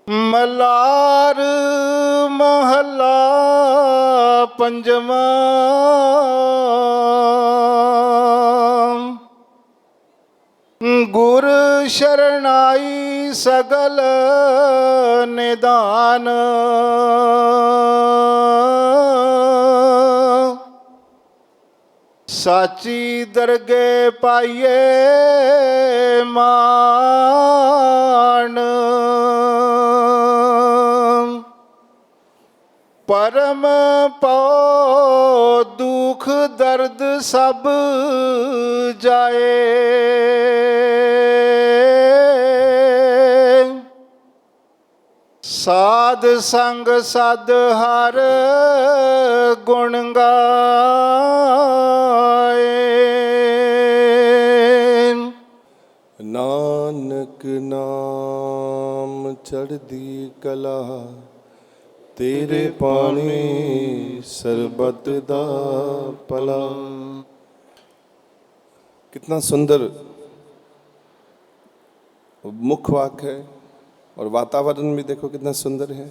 मलार महला पंजवा। गुर शरणाई सगल निदान। साची दरगे पाइये मान। परम पौ दुख दर्द सब जाए। साध संग सद हर गुण गाए। नानक नाम चढ़दी कला तेरे पानी सरबत दा भला। कितना सुंदर मुख वाक्य है और वातावरण भी देखो कितना सुंदर है।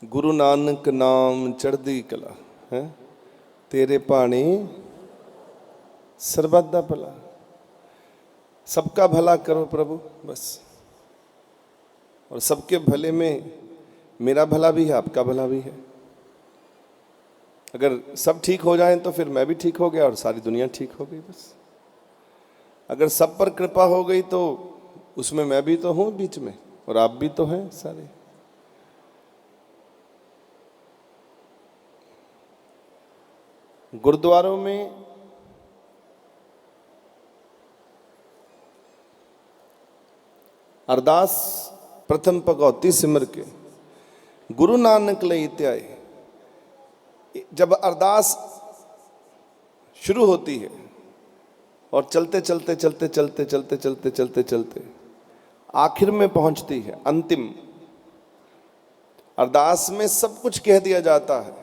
गुरु नानक नाम चढ़दी कला है तेरे पानी सरबत दा भला। सबका भला करो प्रभु बस, और सबके भले में मेरा भला भी है, आपका भला भी है। अगर सब ठीक हो जाएं तो फिर मैं भी ठीक हो गया और सारी दुनिया ठीक हो गई बस। अगर सब पर कृपा हो गई तो उसमें मैं भी तो हूं बीच में और आप भी तो हैं सारे। गुरुद्वारों में अरदास प्रथम भगवती सिमर के गुरु नानक लई त्याए। जब अरदास शुरू होती है और चलते चलते चलते चलते चलते चलते चलते चलते आखिर में पहुंचती है, अंतिम अरदास में सब कुछ कह दिया जाता है,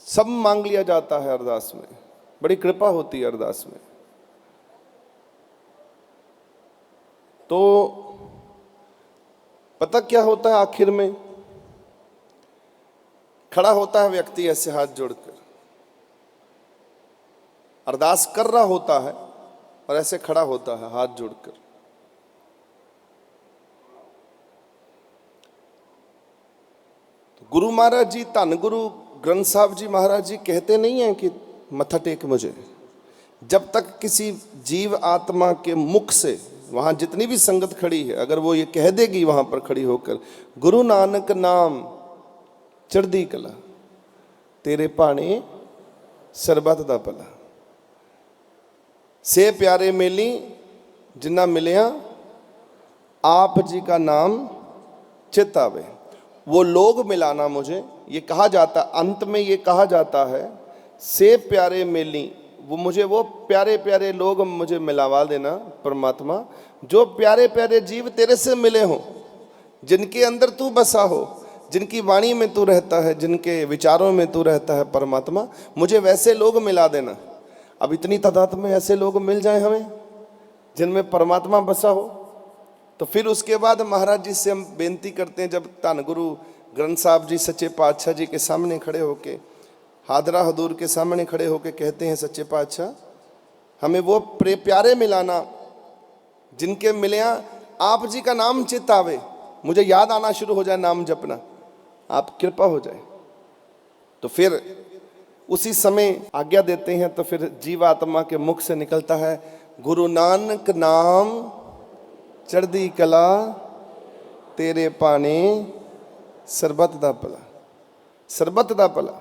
सब मांग लिया जाता है अरदास में। बड़ी कृपा होती है अरदास में। तो पता क्या होता है, आखिर में खड़ा होता है व्यक्ति ऐसे हाथ जोड़कर, अरदास कर रहा होता है और ऐसे खड़ा होता है हाथ जोड़कर। तो गुरु महाराज जी, धन गुरु ग्रंथ साहब जी महाराज जी कहते नहीं हैं कि मत्था टेक मुझे। जब तक किसी जीव आत्मा के मुख से, वहां जितनी भी संगत खड़ी है, अगर वो ये कह देगी वहां पर खड़ी होकर, गुरु नानक नाम चढ़दी कला तेरे पानी सरबत दा भला। से प्यारे मेली जिन्ना मिलिया आप जी का नाम चित आवे। वो लोग मिलाना मुझे, ये कहा जाता, अंत में ये कहा जाता है, से प्यारे मेली, वो मुझे, वो प्यारे प्यारे लोग मुझे मिलावा देना परमात्मा, जो प्यारे प्यारे जीव तेरे से मिले हों, जिनके अंदर तू बसा हो, जिनकी वाणी में तू रहता है, जिनके विचारों में तू रहता है परमात्मा, मुझे वैसे लोग मिला देना। अब इतनी तादाद में ऐसे लोग मिल जाएं हमें जिनमें परमात्मा बसा हो, तो फिर उसके बाद महाराज जी से हम बेनती करते हैं, जब धन गुरु ग्रंथ साहब जी सच्चे पातशाह जी के सामने खड़े होके, हादरा हजूर के सामने खड़े होके कहते हैं, सच्चे पातशाह हमें वो प्यारे मिलाना जिनके मिलिया आप जी का नाम चित आवे, मुझे याद आना शुरू हो जाए नाम जपना, आप कृपा हो जाए। तो फिर उसी समय आज्ञा देते हैं, तो फिर जीवात्मा के मुख से निकलता है, गुरु नानक नाम चढ़दी कला तेरे पाने सरबत दा भला। सरबत दा भला।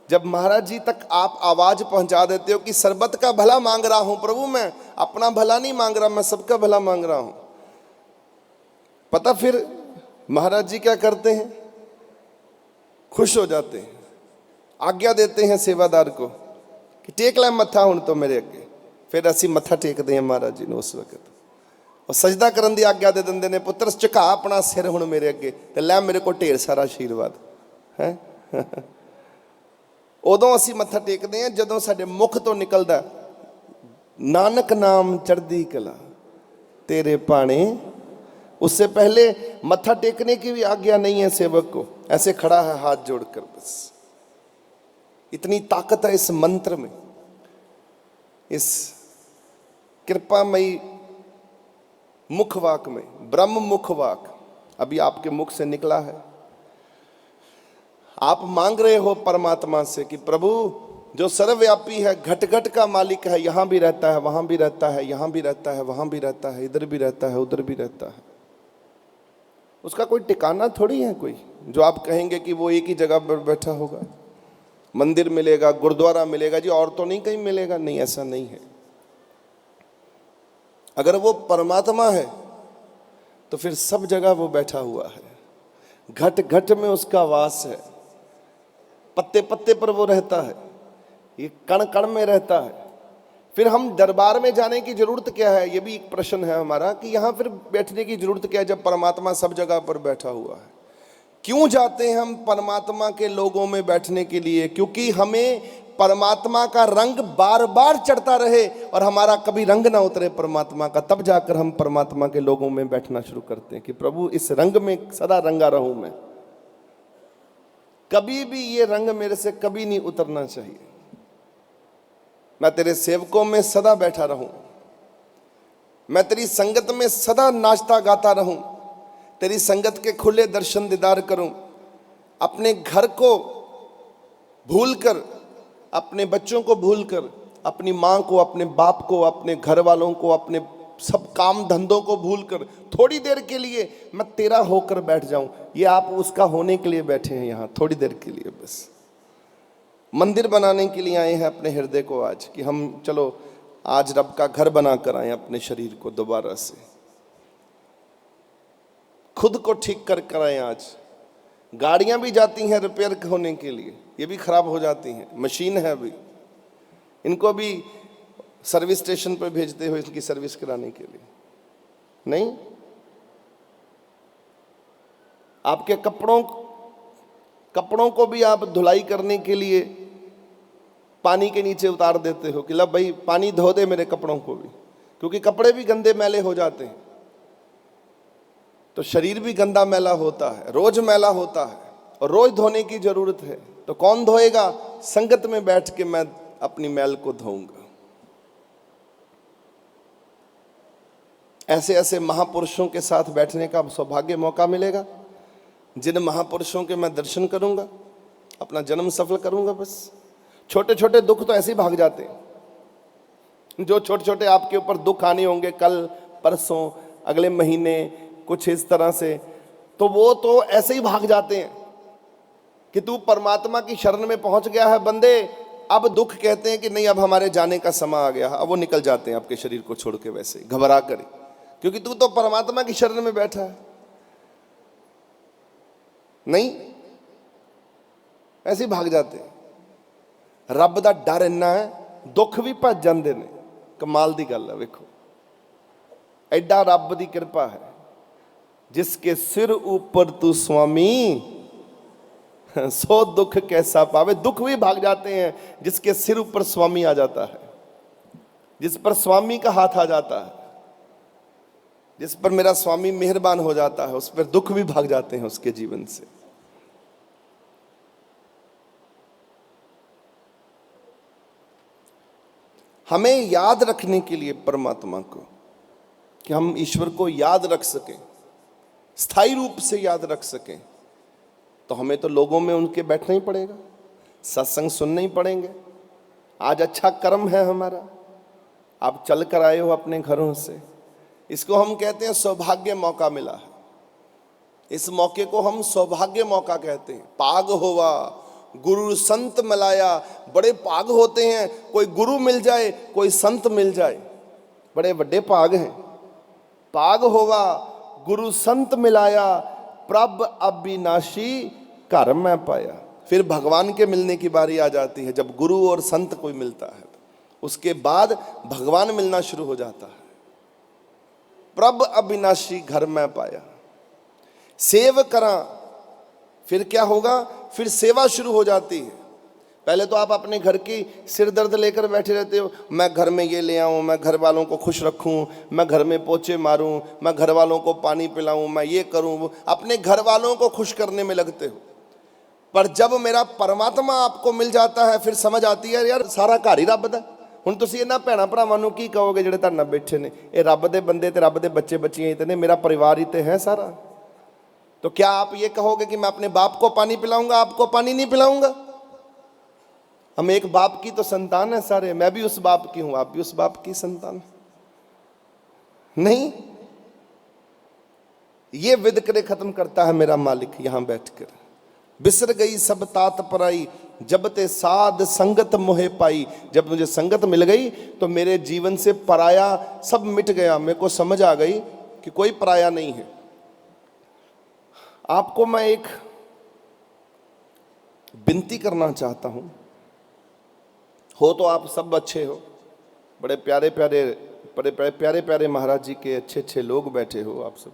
जब महाराज जी तक आप आवाज पहुंचा देते हो कि सरबत का भला मांग रहा हूं प्रभु, मैं अपना भला नहीं मांग रहा, मैं सबका भला मांग रहा हूं, पता फिर महाराज जी क्या करते हैं, खुश हो जाते हैं, आज्ञा देते हैं सेवादार को कि टेक लै मत्था हुण तो मेरे अगे। फिर असी मत्था टेकते हैं महाराज जी ने उस वक्त, और सजदा करन दी आज्ञा दे दिंदे ने, पुत्र झुका अपना सिर हुण मेरे अगे ते लै मेरे को ढेर सारा आशीर्वाद है। उदों असी मत्था टेकते हैं जदों साडे मुख तो निकलदा नानक नाम चढ़दी कला तेरे पाने। उससे पहले मत्था टेकने की भी आज्ञा नहीं है सेवक को, ऐसे खड़ा है हाथ जोड़कर बस। इतनी ताकत है इस मंत्र में, इस कृपामयी मुखवाक में, ब्रह्म मुखवाक अभी आपके मुख से निकला है। आप मांग रहे हो परमात्मा से कि प्रभु जो सर्वव्यापी है, घट घट का मालिक है, यहां भी रहता है, वहां भी रहता है, यहां भी रहता है, वहां भी रहता है, इधर भी रहता है, उधर भी रहता है, उसका कोई ठिकाना थोड़ी है कोई जो आप कहेंगे कि वो एक ही जगह पर बैठा होगा। मंदिर मिलेगा, गुरुद्वारा मिलेगा जी, और तो नहीं कहीं मिलेगा, नहीं, ऐसा नहीं है। अगर वो परमात्मा है तो फिर सब जगह वो बैठा हुआ है, घट घट में उसका वास है, पत्ते पत्ते पर वो रहता है, ये कण कण में रहता है। फिर हम दरबार में जाने की जरूरत क्या है, ये भी एक प्रश्न है हमारा कि यहाँ फिर बैठने की जरूरत क्या है जब परमात्मा सब जगह पर बैठा हुआ है। क्यों जाते हैं हम परमात्मा के लोगों में बैठने के लिए? क्योंकि हमें परमात्मा का रंग बार बार चढ़ता रहे और हमारा कभी रंग ना उतरे परमात्मा का, तब जाकर हम परमात्मा के लोगों में बैठना शुरू करते हैं कि प्रभु इस रंग में सदा रंगा रहूं मैं, कभी भी ये रंग मेरे से कभी नहीं उतरना चाहिए, मैं तेरे सेवकों में सदा बैठा रहूं, मैं तेरी संगत में सदा नाचता गाता रहूं, तेरी संगत के खुले दर्शन दीदार करूं, अपने घर को भूलकर, अपने बच्चों को भूलकर, अपनी माँ को, अपने बाप को, अपने घर वालों को, अपने सब काम धंधों को भूलकर थोड़ी देर के लिए मैं तेरा होकर बैठ जाऊं। ये आप उसका होने के लिए बैठे हैं यहाँ थोड़ी देर के लिए, बस मंदिर बनाने के लिए आए हैं अपने हृदय को आज, कि हम चलो आज रब का घर बना कर आए अपने शरीर को दोबारा से, खुद को ठीक कर कर आए। आज गाड़ियां भी जाती हैं रिपेयर होने के लिए, ये भी खराब हो जाती हैं, मशीन है अभी, इनको भी सर्विस स्टेशन पर भेजते हो इनकी सर्विस कराने के लिए। नहीं, आपके कपड़ों को भी आप धुलाई करने के लिए पानी के नीचे उतार देते हो कि लब भाई पानी धो दे मेरे कपड़ों को भी, क्योंकि कपड़े भी गंदे मैले हो जाते हैं, तो शरीर भी गंदा मैला होता है, रोज मैला होता है और रोज धोने की जरूरत है। तो कौन धोएगा? संगत में बैठ के मैं अपनी मैल को धोऊंगा। ऐसे ऐसे महापुरुषों के साथ बैठने का सौभाग्य मौका मिलेगा, जिन महापुरुषों के मैं दर्शन करूंगा, अपना जन्म सफल करूंगा। बस छोटे छोटे दुख तो ऐसे ही भाग जाते हैं, जो छोटे छोटे आपके ऊपर दुख आने होंगे कल परसों अगले महीने कुछ इस तरह से, तो वो तो ऐसे ही भाग जाते हैं कि तू परमात्मा की शरण में पहुंच गया है बंदे। अब दुख कहते हैं कि नहीं, अब हमारे जाने का समय आ गया, अब वो निकल जाते हैं आपके शरीर को छोड़ के वैसे घबरा कर, क्योंकि तू तो परमात्मा की शरण में बैठा है। नहीं, ऐसे ही भाग जाते हैं। रब दा डर इन्ना है, दुख भी भज जाते हैं। कमाल दी गल है, वेखो एडा रब दी कृपा है, जिसके सिर ऊपर तू स्वामी सो दुख कैसा पावे। दुख भी भाग जाते हैं जिसके सिर ऊपर स्वामी आ जाता है, जिस पर स्वामी का हाथ आ जाता है, जिस पर मेरा स्वामी मेहरबान हो जाता है, उस पर दुख भी भाग जाते हैं उसके जीवन से। हमें याद रखने के लिए परमात्मा को, कि हम ईश्वर को याद रख सकें, स्थायी रूप से याद रख सकें, तो हमें तो लोगों में उनके बैठना ही पड़ेगा, सत्संग सुनने ही पड़ेंगे। आज अच्छा कर्म है हमारा, आप चल कर आए हो अपने घरों से, इसको हम कहते हैं सौभाग्य मौका मिला है। इस मौके को हम सौभाग्य मौका कहते हैं। पाग होवा गुरु संत मिलाया, बड़े पाग होते हैं, कोई गुरु मिल जाए, कोई संत मिल जाए, बड़े बड़े पाग हैं। पाग होवा गुरु संत मिलाया, प्रभ अविनाशी घर में पाया। फिर भगवान के मिलने की बारी आ जाती है, जब गुरु और संत कोई मिलता है, उसके बाद भगवान मिलना शुरू हो जाता है। प्रभ अविनाशी घर में पाया, सेव करा, फिर क्या होगा? फिर सेवा शुरू हो जाती है। पहले तो आप अपने घर की सिर दर्द लेकर बैठे रहते हो, मैं घर में ये ले आऊँ, मैं घर वालों को खुश रखूँ, मैं घर में पोछे मारूँ, मैं घर वालों को पानी पिलाऊँ, मैं ये करूँ, अपने घर वालों को खुश करने में लगते हो। पर जब मेरा परमात्मा आपको मिल जाता है फिर समझ आती है यार सारा घर ही रब दा। ਹੁਣ ਤੁਸੀਂ ਇਹਨਾਂ ਭੈਣਾਂ ਭਰਾਵਾਂ ਨੂੰ ਕੀ ਕਹੋਗੇ ਜਿਹੜੇ ਤੁਹਾਡੇ ਨਾਲ ਬੈਠੇ ਨੇ, ਇਹ ਰੱਬ ਦੇ ਬੰਦੇ ਤੇ ਰੱਬ ਦੇ ਬੱਚੇ ਬੱਚੀਆਂ ਹੀ ਤੇ ਨੇ, ਮੇਰਾ परिवार ही तो है सारा। तो क्या आप ये कहोगे कि मैं अपने बाप को पानी पिलाऊंगा, आपको पानी नहीं पिलाऊंगा? हम एक बाप की तो संतान है सारे, मैं भी उस बाप की हूं, आप भी उस बाप की संतान नहीं। ये विदकरे खत्म करता है मेरा मालिक यहां बैठकर। बिसर गई सब तात पराई, जब ते साध संगत मोहे पाई। जब मुझे संगत मिल गई तो मेरे जीवन से पराया सब मिट गया, मेरे को समझ आ गई कि कोई पराया नहीं है। आपको मैं एक विनती करना चाहता हूं, हो तो आप सब अच्छे हो, बड़े प्यारे प्यारे बड़े प्यारे प्यारे महाराज जी के अच्छे अच्छे लोग बैठे हो आप सब।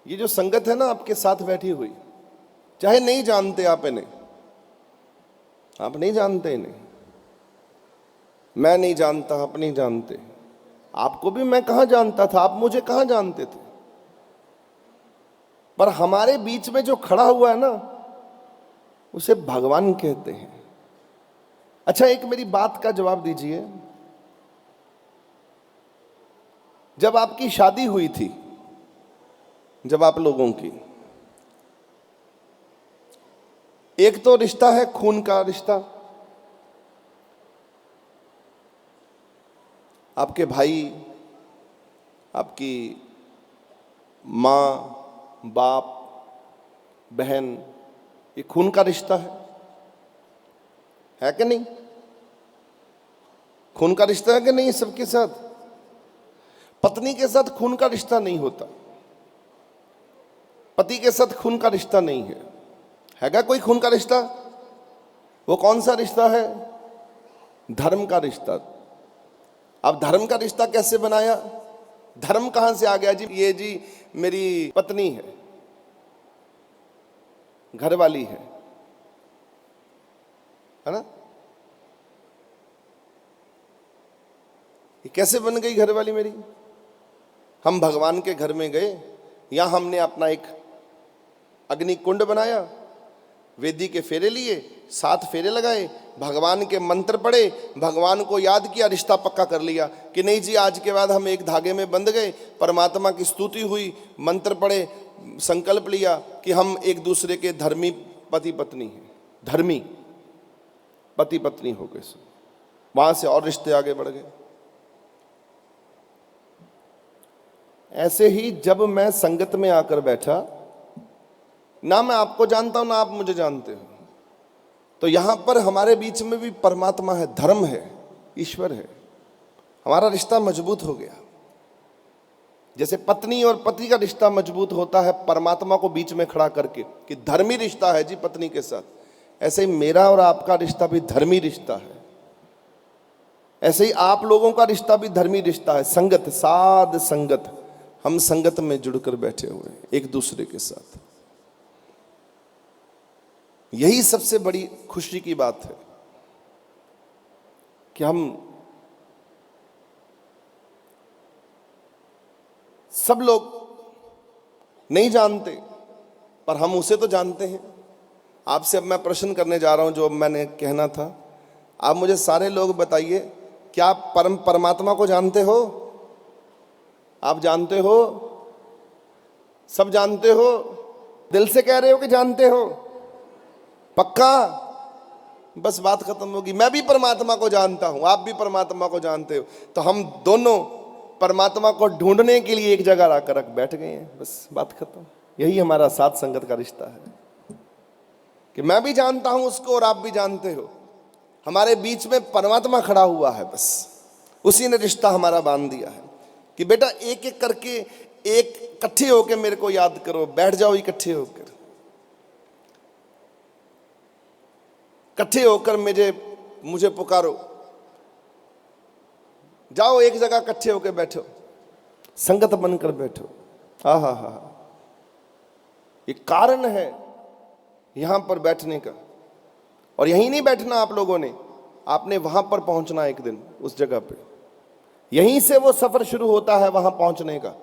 ये जो संगत है ना आपके साथ बैठी हुई, चाहे नहीं जानते आप इन्हें, आप नहीं जानते इन्हें, मैं नहीं जानता, आप नहीं जानते, आपको भी मैं कहाँ जानता था, आप मुझे कहाँ जानते थे। पर हमारे बीच में जो खड़ा हुआ है ना उसे भगवान कहते हैं। अच्छा एक मेरी बात का जवाब दीजिए, जब आपकी शादी हुई थी, जब आप लोगों की, एक तो रिश्ता है खून का रिश्ता, आपके भाई, आपकी माँ, बाप, बहन, ये खून का रिश्ता है कि नहीं? खून का रिश्ता है कि नहीं? सबके साथ। पत्नी के साथ खून का रिश्ता नहीं होता, पति के साथ खून का रिश्ता नहीं है। हैगा कोई खून का रिश्ता? वो कौन सा रिश्ता है? धर्म का रिश्ता। अब धर्म का रिश्ता कैसे बनाया? धर्म कहां से आ गया जी? ये जी मेरी पत्नी है, घरवाली है ना? ये कैसे बन गई घरवाली मेरी? हम भगवान के घर में गए, यहां हमने अपना एक अग्नि कुंड बनाया, वेदी के फेरे लिए, 7 फेरे लगाए, भगवान के मंत्र पढ़े, भगवान को याद किया, रिश्ता पक्का कर लिया कि नहीं जी आज के बाद हम एक धागे में बंध गए। परमात्मा की स्तुति हुई, मंत्र पढ़े, संकल्प लिया कि हम एक दूसरे के धर्मी पति पत्नी हैं, धर्मी पति पत्नी हो गए। वहां से और रिश्ते आगे बढ़ गए। ऐसे ही जब मैं संगत में आकर बैठा, ना मैं आपको जानता हूं ना आप मुझे जानते हो, तो यहां पर हमारे बीच में भी परमात्मा है, धर्म है, ईश्वर है, हमारा रिश्ता मजबूत हो गया। जैसे पत्नी और पति का रिश्ता मजबूत होता है परमात्मा को बीच में खड़ा करके कि धर्मी रिश्ता है जी पत्नी के साथ, ऐसे ही मेरा और आपका रिश्ता भी धर्मी रिश्ता है। ऐसे ही आप लोगों का रिश्ता भी धर्मी रिश्ता है। संगत, साध संगत, हम संगत में जुड़कर बैठे हुए हैं एक दूसरे के साथ। यही सबसे बड़ी खुशी की बात है कि हम सब लोग नहीं जानते पर हम उसे तो जानते हैं। आपसे अब मैं प्रश्न करने जा रहा हूं जो अब मैंने कहना था। आप मुझे सारे लोग बताइए, क्या आप परमात्मा को जानते हो? आप जानते हो? सब जानते हो? दिल से कह रहे हो कि जानते हो? पक्का? बस बात खत्म होगी। मैं भी परमात्मा को जानता हूं, आप भी परमात्मा को जानते हो, तो हम दोनों परमात्मा को ढूंढने के लिए एक जगह आकर बैठ गए हैं। बस बात खत्म। यही हमारा साथ संगत का रिश्ता है कि मैं भी जानता हूं उसको और आप भी जानते हो। हमारे बीच में परमात्मा खड़ा हुआ है, बस उसी ने रिश्ता हमारा बांध दिया है कि बेटा एक एक करके एक इकट्ठे होकर मेरे को याद करो, बैठ जाओ इकट्ठे होकर, इकट्ठे होकर मुझे पुकारो, जाओ एक जगह इकट्ठे होकर बैठो, संगत बनकर बैठो। हा, ये कारण है यहां पर बैठने का। और यहीं नहीं बैठना आप लोगों ने, आपने वहां पर पहुंचना एक दिन उस जगह पे। यहीं से वो सफर शुरू होता है वहां पहुंचने का।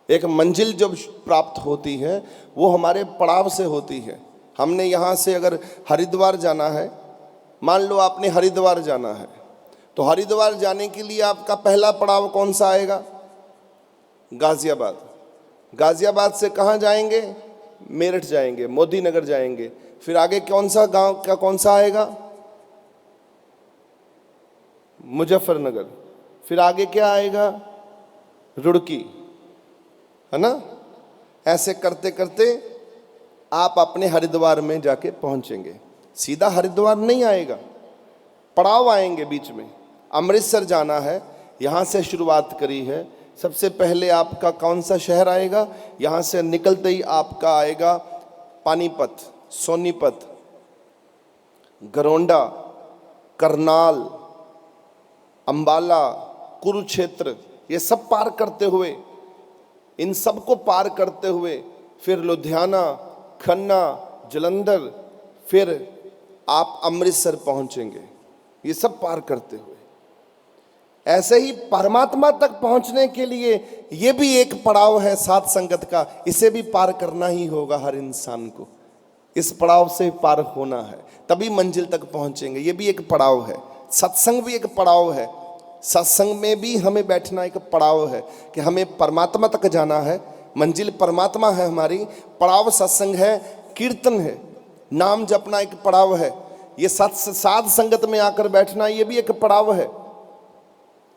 एक मंजिल जब प्राप्त होती है वो हमारे पड़ाव से होती है। हमने यहाँ से अगर हरिद्वार जाना है, मान लो आपने हरिद्वार जाना है, तो हरिद्वार जाने के लिए आपका पहला पड़ाव कौन सा आएगा? गाजियाबाद। गाजियाबाद से कहाँ जाएंगे? मेरठ जाएंगे, मोदी नगर जाएंगे। फिर आगे कौन सा गांव का कौन सा आएगा? मुजफ्फरनगर। फिर आगे क्या आएगा? रुड़की, है ना? ऐसे करते करते आप अपने हरिद्वार में जाके पहुंचेंगे। सीधा हरिद्वार नहीं आएगा, पड़ाव आएंगे बीच में। अमृतसर जाना है, यहाँ से शुरुआत करी है। सबसे पहले आपका कौन सा शहर आएगा? यहाँ से निकलते ही आपका आएगा पानीपत, सोनीपत, गरोंडा, करनाल, अंबाला, कुरुक्षेत्र। ये सब पार करते हुए, इन सब को पार करते हुए फिर लुधियाना, खन्ना, जलंधर, फिर आप अमृतसर पहुंचेंगे। ये सब पार करते हुए ऐसे ही परमात्मा तक पहुंचने के लिए ये भी एक पड़ाव है साथ संगत का। इसे भी पार करना ही होगा हर इंसान को। इस पड़ाव से पार होना है, तभी मंजिल तक पहुंचेंगे। ये भी एक पड़ाव है। सत्संग भी एक पड़ाव है। सत्संग में भी हमें बैठना एक पड़ाव है कि हमें परमात्मा तक जाना है। मंजिल परमात्मा है हमारी, पड़ाव सत्संग है, कीर्तन है, नाम जपना एक पड़ाव है। ये साध संगत में आकर बैठना ये भी एक पड़ाव है।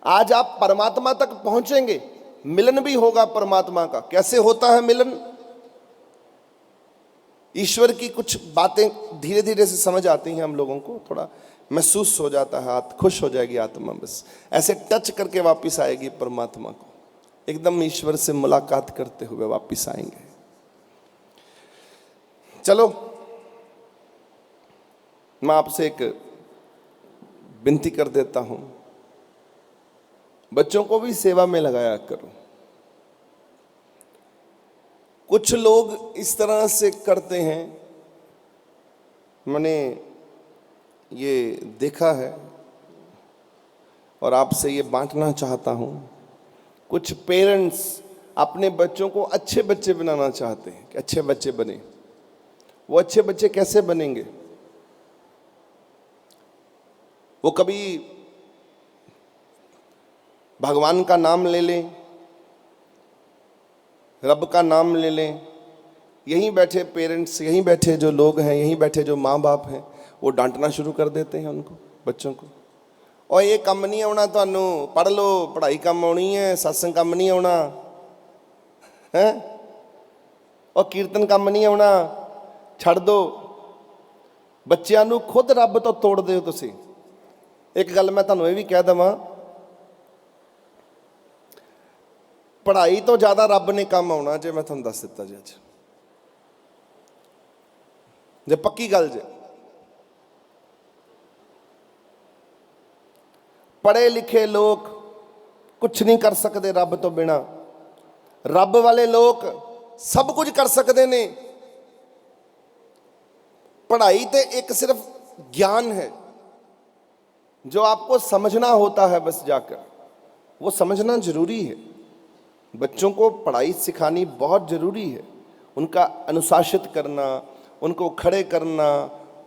आज आप परमात्मा तक पहुंचेंगे, मिलन भी होगा परमात्मा का। कैसे होता है मिलन? ईश्वर की कुछ बातें धीरे धीरे से समझ आती हैं हम लोगों को, थोड़ा महसूस हो जाता है, खुश हो जाएगी आत्मा। बस ऐसे टच करके वापस आएगी परमात्मा को, एकदम ईश्वर से मुलाकात करते हुए वापस आएंगे। चलो, मैं आपसे एक विनती कर देता हूं, बच्चों को भी सेवा में लगाया करो। कुछ लोग इस तरह से करते हैं, मैंने ये देखा है और आपसे ये बांटना चाहता हूं। कुछ पेरेंट्स अपने बच्चों को अच्छे बच्चे बनाना चाहते हैं कि अच्छे बच्चे बने। वो अच्छे बच्चे कैसे बनेंगे? वो कभी भगवान का नाम ले लें, रब का नाम ले लें। यहीं बैठे पेरेंट्स, यहीं बैठे जो लोग हैं, यहीं बैठे जो माँ बाप हैं, वो डांटना शुरू कर देते हैं उनको, बच्चों को। और ये कम नहीं आना तुहानू, पढ़ लो, पढ़ाई कम आनी है, सत्संग कम नहीं आना है, और कीर्तन कम नहीं आना, छड़ दो। बच्चों नू खुद रब तो तोड़ दो तुसी। एक गल मैं तुहानू ये भी कह देवां, पढ़ाई तो ज़्यादा रब ने कम आना जे। मैं तुहानू दस दिता जी अज, जे पक्की गल जे। पढ़े लिखे लोग कुछ नहीं कर सकते रब तो बिना। रब वाले लोग सब कुछ कर सकते ने। पढ़ाई तो एक सिर्फ ज्ञान है जो आपको समझना होता है, बस जाकर वो समझना जरूरी है। बच्चों को पढ़ाई सिखानी बहुत ज़रूरी है। उनका अनुशासित करना, उनको खड़े करना,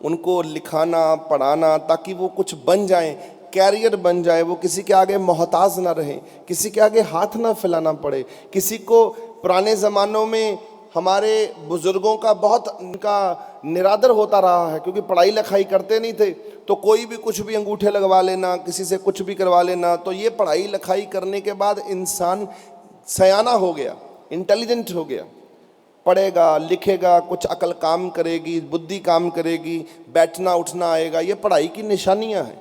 उनको लिखाना, पढ़ाना, ताकि वो कुछ बन जाएं, कैरियर बन जाए। वो किसी के आगे मोहताज ना रहे, किसी के आगे हाथ ना फैलाना पड़े। किसी को पुराने ज़मानों में हमारे बुज़ुर्गों का बहुत उनका निरादर होता रहा है, क्योंकि पढ़ाई लिखाई करते नहीं थे। तो कोई भी कुछ भी अंगूठे लगवा लेना, किसी से कुछ भी करवा लेना। तो ये पढ़ाई लिखाई करने के बाद इंसान सयाना हो गया, इंटेलिजेंट हो गया। पढ़ेगा, लिखेगा, कुछ अकल काम करेगी, बुद्धि काम करेगी, बैठना उठना आएगा। ये पढ़ाई की निशानियां हैं।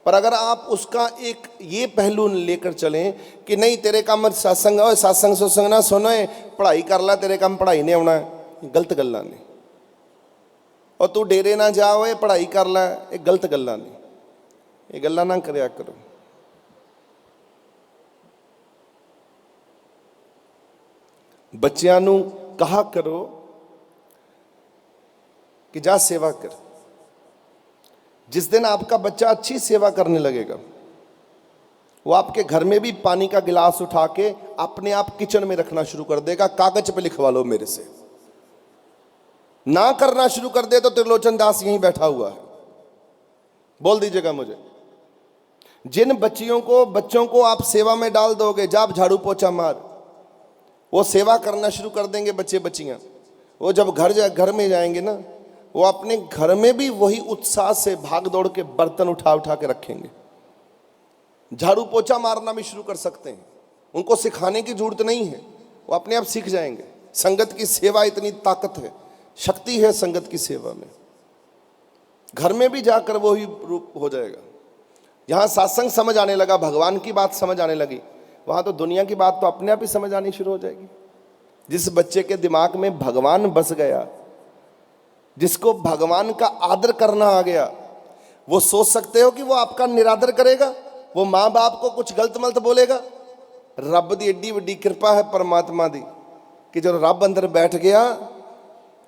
पर अगर आप उसका एक ये पहलू लेकर चलें कि नहीं तेरे काम सत्संग, सत्संग सत्संग ना सुनो, पढ़ाई कर ला, तेरे काम पढ़ाई नहीं आना, गलत गल्लां ने। और तू डेरे ना जा, ओए पढ़ाई कर ला, ये गलत गल्लां ने। ये गल्लां ना करया करो। बच्चियां नू कहा करो कि जा सेवा कर। जिस दिन आपका बच्चा अच्छी सेवा करने लगेगा, वो आपके घर में भी पानी का गिलास उठा के अपने आप किचन में रखना शुरू कर देगा, कागज पे लिखवा लो मेरे से। ना करना शुरू कर दे तो त्रिलोचन दास यहीं बैठा हुआ है, बोल दीजिएगा मुझे। जिन बच्चों को आप सेवा में डाल दोगे, जा आप झाड़ू पोछा मार, वो सेवा करना शुरू कर देंगे बच्चे बच्चियां। वो जब घर में जाएंगे ना, वो अपने घर में भी वही उत्साह से भाग दौड़ के बर्तन उठा उठा के रखेंगे। झाड़ू पोछा मारना भी शुरू कर सकते हैं, उनको सिखाने की जरूरत नहीं है, वो अपने आप सीख जाएंगे। संगत की सेवा इतनी ताकत है, शक्ति है संगत की सेवा में। घर में भी जाकर वही रूप हो जाएगा। जहाँ सत्संग समझ आने लगा, भगवान की बात समझ आने लगी, वहाँ तो दुनिया की बात तो अपने आप ही समझ आनी शुरू हो जाएगी। जिस बच्चे के दिमाग में भगवान बस गया, जिसको भगवान का आदर करना आ गया, वो सोच सकते हो कि वो आपका निरादर करेगा, वो माँ बाप को कुछ गलत मलत बोलेगा। रब दी एडी वड्डी कृपा है परमात्मा दी कि जो रब अंदर बैठ गया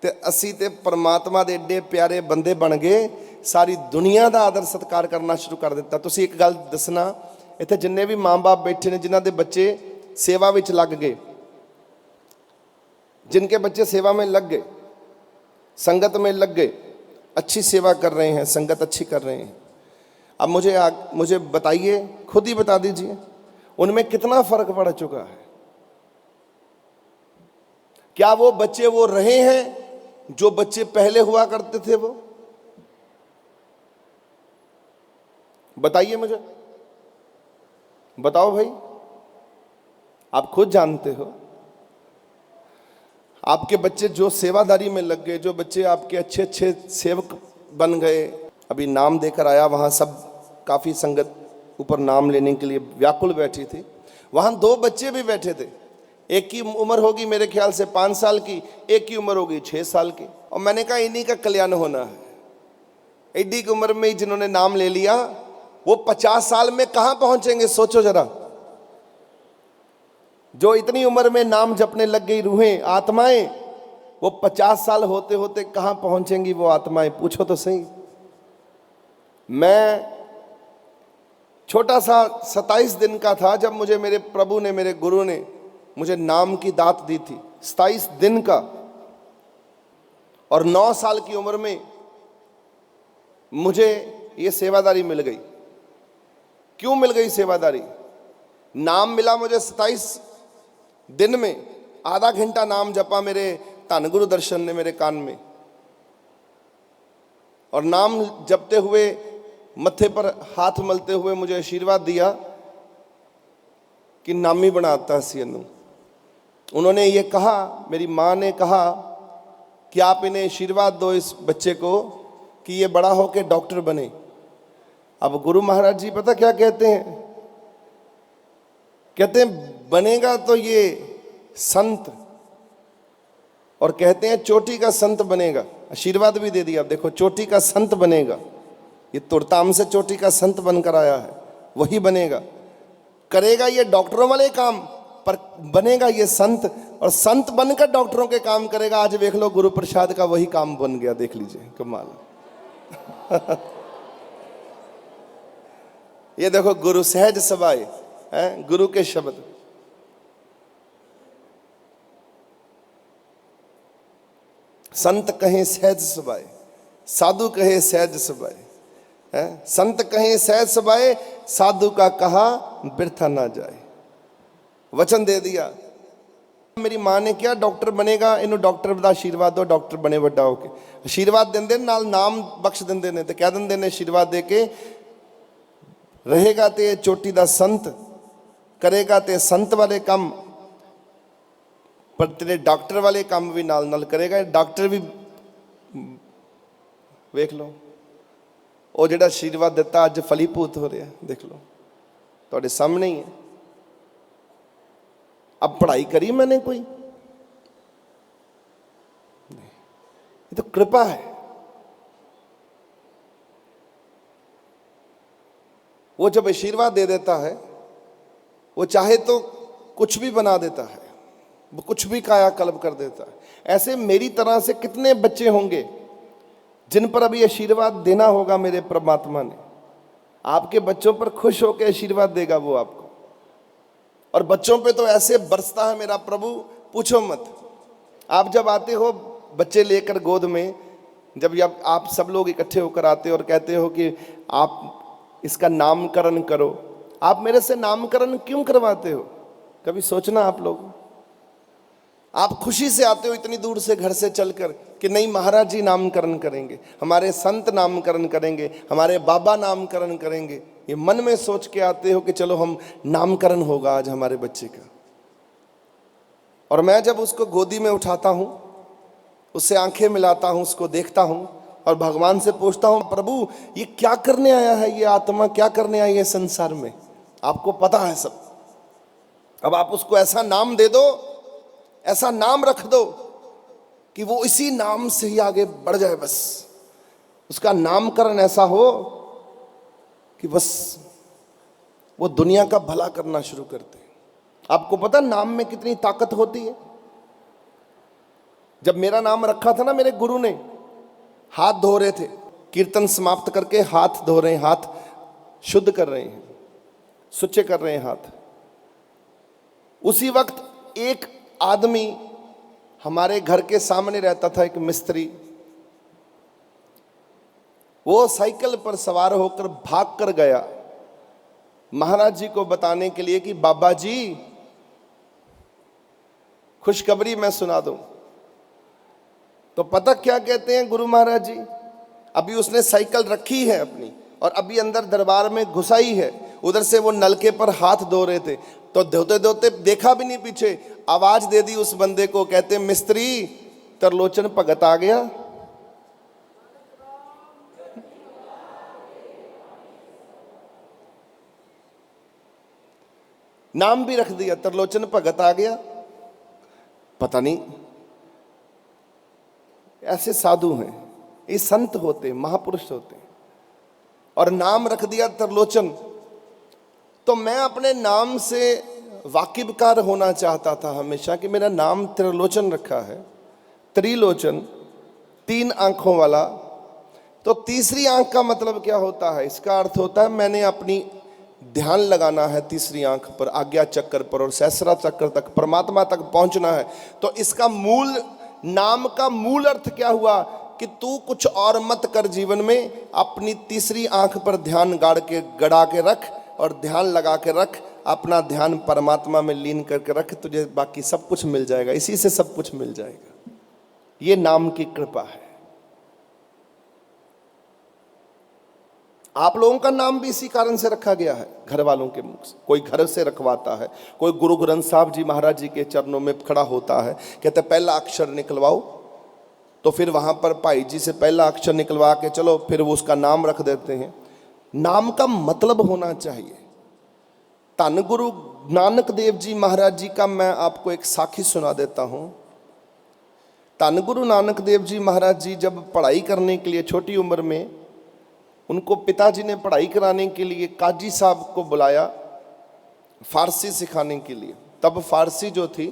ते असी ते परमात्मा दे एडे प्यारे बंदे बन गए, सारी दुनिया का आदर सत्कार करना शुरू कर दिता। तुसी एक गल दसना, इत्थे जिन्ने भी माँ बाप बैठे ने जिन्हां दे बच्चे सेवा विच लग गए, जिनके बच्चे सेवा में लग गए, संगत में लग गए, अच्छी सेवा कर रहे हैं, संगत अच्छी कर रहे हैं, अब मुझे बताइए, खुद ही बता दीजिए, उनमें कितना फर्क पड़ चुका है। क्या वो बच्चे वो रहे हैं जो बच्चे पहले हुआ करते थे? वो बताइए मुझे, बताओ भाई, आप खुद जानते हो। आपके बच्चे जो सेवादारी में लग गए, जो बच्चे आपके अच्छे अच्छे सेवक बन गए, अभी नाम देकर आया, वहाँ सब काफ़ी संगत ऊपर नाम लेने के लिए व्याकुल बैठी थी। वहाँ 2 बच्चे भी बैठे थे, एक की उम्र होगी मेरे ख्याल से 5 साल की, एक की उम्र होगी 6 साल की। और मैंने कहा इन्हीं का कल्याण होना है। एडी की उम्र में ही जिन्होंने नाम ले लिया, वो 50 साल में कहाँ पहुँचेंगे? सोचो जरा। जो इतनी उम्र में नाम जपने लग गई रूहें, आत्माएं, वो 50 साल होते होते कहाँ पहुँचेंगी वो आत्माएं? पूछो तो सही। मैं छोटा सा 27 दिन का था जब मुझे मेरे प्रभु ने, मेरे गुरु ने मुझे नाम की दात दी थी, 27 दिन का। और 9 साल की उम्र में मुझे ये सेवादारी मिल गई। क्यों मिल गई सेवादारी? नाम मिला मुझे 27 दिन में, आधा घंटा नाम जपा मेरे धन गुरु दर्शन ने मेरे कान में, और नाम जपते हुए मत्थे पर हाथ मलते हुए मुझे आशीर्वाद दिया कि नामी बनाता सी इनू। उन्होंने ये कहा, मेरी माँ ने कहा कि आप इन्हें आशीर्वाद दो इस बच्चे को कि ये बड़ा होकर डॉक्टर बने। अब गुरु महाराज जी पता क्या कहते हैं? कहते हैं बनेगा तो ये संत, और कहते हैं चोटी का संत बनेगा। आशीर्वाद भी दे दिया, देखो चोटी का संत बनेगा। ये तुरताम से चोटी का संत बनकर आया है, वही बनेगा। करेगा ये डॉक्टरों वाले काम, पर बनेगा ये संत, और संत बनकर डॉक्टरों के काम करेगा। आज देख लो गुरु प्रसाद का वही काम बन गया, देख लीजिए कमाल। ये देखो गुरु सहज सभाए हैं, गुरु के शब्द। संत कहें सहज सभाए, साधु कहे सहज सभाए, हैं? संत कहें सहज सभाए, साधु का कहा बिरथा ना जाए। वचन दे दिया। मेरी माँ ने क्या, डॉक्टर बनेगा, इनू डॉक्टर का आशीर्वाद दो, डॉक्टर बने बड़ा होके। आशीर्वाद देंदे नाल नाम बख्श देंदे ने, ते कह देंदे ने आशीर्वाद दे के, रहेगा ते चोटी दा संत, करेगा ते संत वाले काम, पर तेरे डॉक्टर वाले काम भी नाल नाल करेगा। डॉक्टर भी वेख लो, वो जिहड़ा आशीर्वाद दिता अज फलीभूत हो रहा, देख लो तुहाडे सामने ही है। अब पढ़ाई करी मैंने कोई नहीं, ये तो कृपा है। वो जब आशीर्वाद दे देता है, वो चाहे तो कुछ भी बना देता है, वो कुछ भी कायाकल्प कर देता है। ऐसे मेरी तरह से कितने बच्चे होंगे जिन पर अभी आशीर्वाद देना होगा मेरे परमात्मा ने, आपके बच्चों पर खुश होकर आशीर्वाद देगा वो आपको। और बच्चों पे तो ऐसे बरसता है मेरा प्रभु, पूछो मत। आप जब आते हो बच्चे लेकर गोद में, जब आप सब लोग इकट्ठे होकर आते हो और कहते हो कि आप इसका नामकरण करो, आप मेरे से नामकरण क्यों करवाते हो? कभी सोचना आप लोग। आप खुशी से आते हो इतनी दूर से घर से चलकर कि नहीं महाराज जी नामकरण करेंगे, हमारे संत नामकरण करेंगे, हमारे बाबा नामकरण करेंगे। ये मन में सोच के आते हो कि चलो हम नामकरण होगा आज हमारे बच्चे का। और मैं जब उसको गोदी में उठाता हूँ, उससे आंखें मिलाता हूँ, उसको देखता हूँ और भगवान से पूछता हूँ, प्रभु ये क्या करने आया है, ये आत्मा क्या करने आई है संसार में? आपको पता है सब। अब आप उसको ऐसा नाम दे दो, ऐसा नाम रख दो कि वो इसी नाम से ही आगे बढ़ जाए। बस उसका नामकरण ऐसा हो कि बस वो दुनिया का भला करना शुरू करते हैं। आपको पता नाम में कितनी ताकत होती है? जब मेरा नाम रखा था ना, मेरे गुरु ने हाथ धो रहे थे, कीर्तन समाप्त करके हाथ धो रहे हैं, हाथ शुद्ध कर रहे हैं, सुच्चे कर रहे हैं हाथ। उसी वक्त एक आदमी हमारे घर के सामने रहता था, एक मिस्त्री, वो साइकिल पर सवार होकर भाग कर गया महाराज जी को बताने के लिए कि बाबा जी खुशखबरी मैं सुना दूं। तो पता क्या कहते हैं गुरु महाराज जी? अभी उसने साइकिल रखी है अपनी और अभी अंदर दरबार में घुसाई है, उधर से वो नलके पर हाथ धो रहे थे, तो धोते धोते देखा भी नहीं पीछे, आवाज दे दी उस बंदे को, कहते मिस्त्री तरलोचन भगत आ गया। नाम भी रख दिया, तरलोचन भगत आ गया। पता नहीं ऐसे साधु हैं, ये संत होते, महापुरुष होते, और नाम रख दिया तरलोचन। तो मैं अपने नाम से वाकिबकार होना चाहता था हमेशा कि मेरा नाम त्रिलोचन रखा है, त्रिलोचन, 3 आंखों वाला। तो तीसरी आंख का मतलब क्या होता है? इसका अर्थ होता है मैंने अपनी ध्यान लगाना है तीसरी आंख पर, आज्ञा चक्र पर, और सहस्रा चक्र तक, परमात्मा तक पहुंचना है। तो इसका मूल, नाम का मूल अर्थ क्या हुआ कि तू कुछ और मत कर जीवन में, अपनी तीसरी आंख पर ध्यान गड़ा के रख और ध्यान लगा के रख, अपना ध्यान परमात्मा में लीन करके रख, तुझे बाकी सब कुछ मिल जाएगा, इसी से सब कुछ मिल जाएगा। ये नाम की कृपा है। आप लोगों का नाम भी इसी कारण से रखा गया है, घर वालों के मुख से। कोई घर से रखवाता है, कोई गुरु ग्रंथ साहब जी महाराज जी के चरणों में खड़ा होता है, कहते पहला अक्षर निकलवाओ, तो फिर वहां पर भाई जी से पहला अक्षर निकलवा के चलो, फिर वो उसका नाम रख देते हैं। नाम का मतलब होना चाहिए। धन गुरु नानक देव जी महाराज जी का मैं आपको एक साखी सुना देता हूं। धन गुरु नानक देव जी महाराज जी जब पढ़ाई करने के लिए, छोटी उम्र में उनको पिताजी ने पढ़ाई कराने के लिए काजी साहब को बुलाया, फारसी सिखाने के लिए। तब फारसी जो थी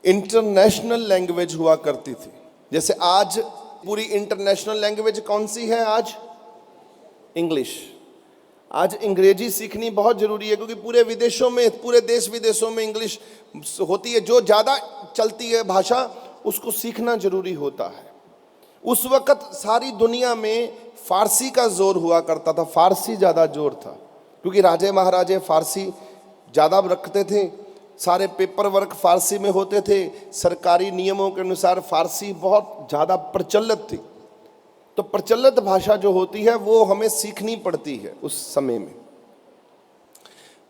इंटरनेशनल लैंग्वेज हुआ करती थी। जैसे आज पूरी इंटरनेशनल लैंग्वेज कौन सी है? आज इंग्लिश। आज अंग्रेजी सीखनी बहुत जरूरी है, क्योंकि पूरे विदेशों में, पूरे देश विदेशों में इंग्लिश होती है। जो ज़्यादा चलती है भाषा, उसको सीखना जरूरी होता है। उस वक़्त सारी दुनिया में फारसी का जोर हुआ करता था, फारसी ज़्यादा जोर था, क्योंकि राजे महाराजे फारसी ज़्यादा रखते थे, सारे पेपर वर्क फारसी में होते थे, सरकारी नियमों के अनुसार फारसी बहुत ज़्यादा प्रचलित थी। तो प्रचलित भाषा जो होती है वो हमें सीखनी पड़ती है उस समय में।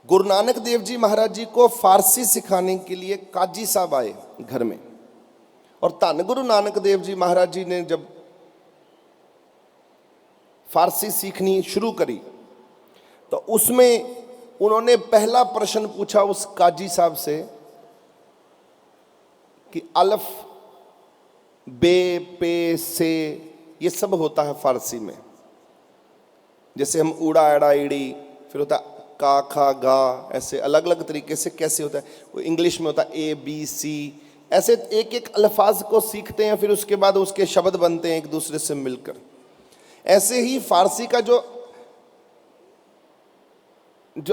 गुरु नानक देव जी महाराज जी को फारसी सिखाने के लिए काजी साहब आए घर में, और धन गुरु नानक देव जी महाराज जी ने जब फारसी सीखनी शुरू करी, तो उसमें उन्होंने पहला प्रश्न पूछा उस काजी साहब से कि अल्फ, बे, पे, से, ये सब होता है फारसी में। जैसे हम ऊड़ा, एड़ा, ईड़ी, फिर होता है का, खा, गा, ऐसे अलग अलग तरीके से कैसे होता है। वो इंग्लिश में होता है ए, बी, सी, ऐसे एक एक अल्फाज को सीखते हैं, फिर उसके बाद उसके शब्द बनते हैं एक दूसरे से मिलकर। ऐसे ही फारसी का जो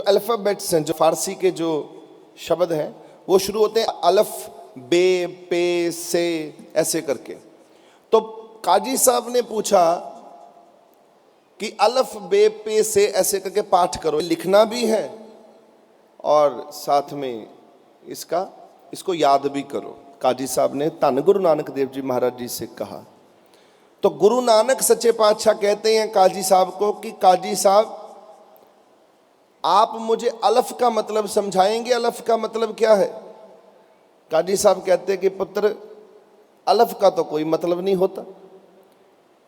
अल्फ़ाबेट्स हैं, जो फारसी के जो शब्द हैं, वो शुरू होते हैं अलफ, बे, पे, से, ऐसे करके। तो काजी साहब ने पूछा कि अलफ, बे, पे, से ऐसे करके पाठ करो, लिखना भी है और साथ में इसको याद भी करो। काजी साहब ने धन गुरु नानक देव जी महाराज जी से कहा। तो गुरु नानक सच्चे पातशाह कहते हैं काजी साहब को कि काजी साहब, आप मुझे अलफ का मतलब समझाएंगे, अलफ का मतलब क्या है? काजी साहब कहते हैं कि पुत्र, अलफ का तो कोई मतलब नहीं होता।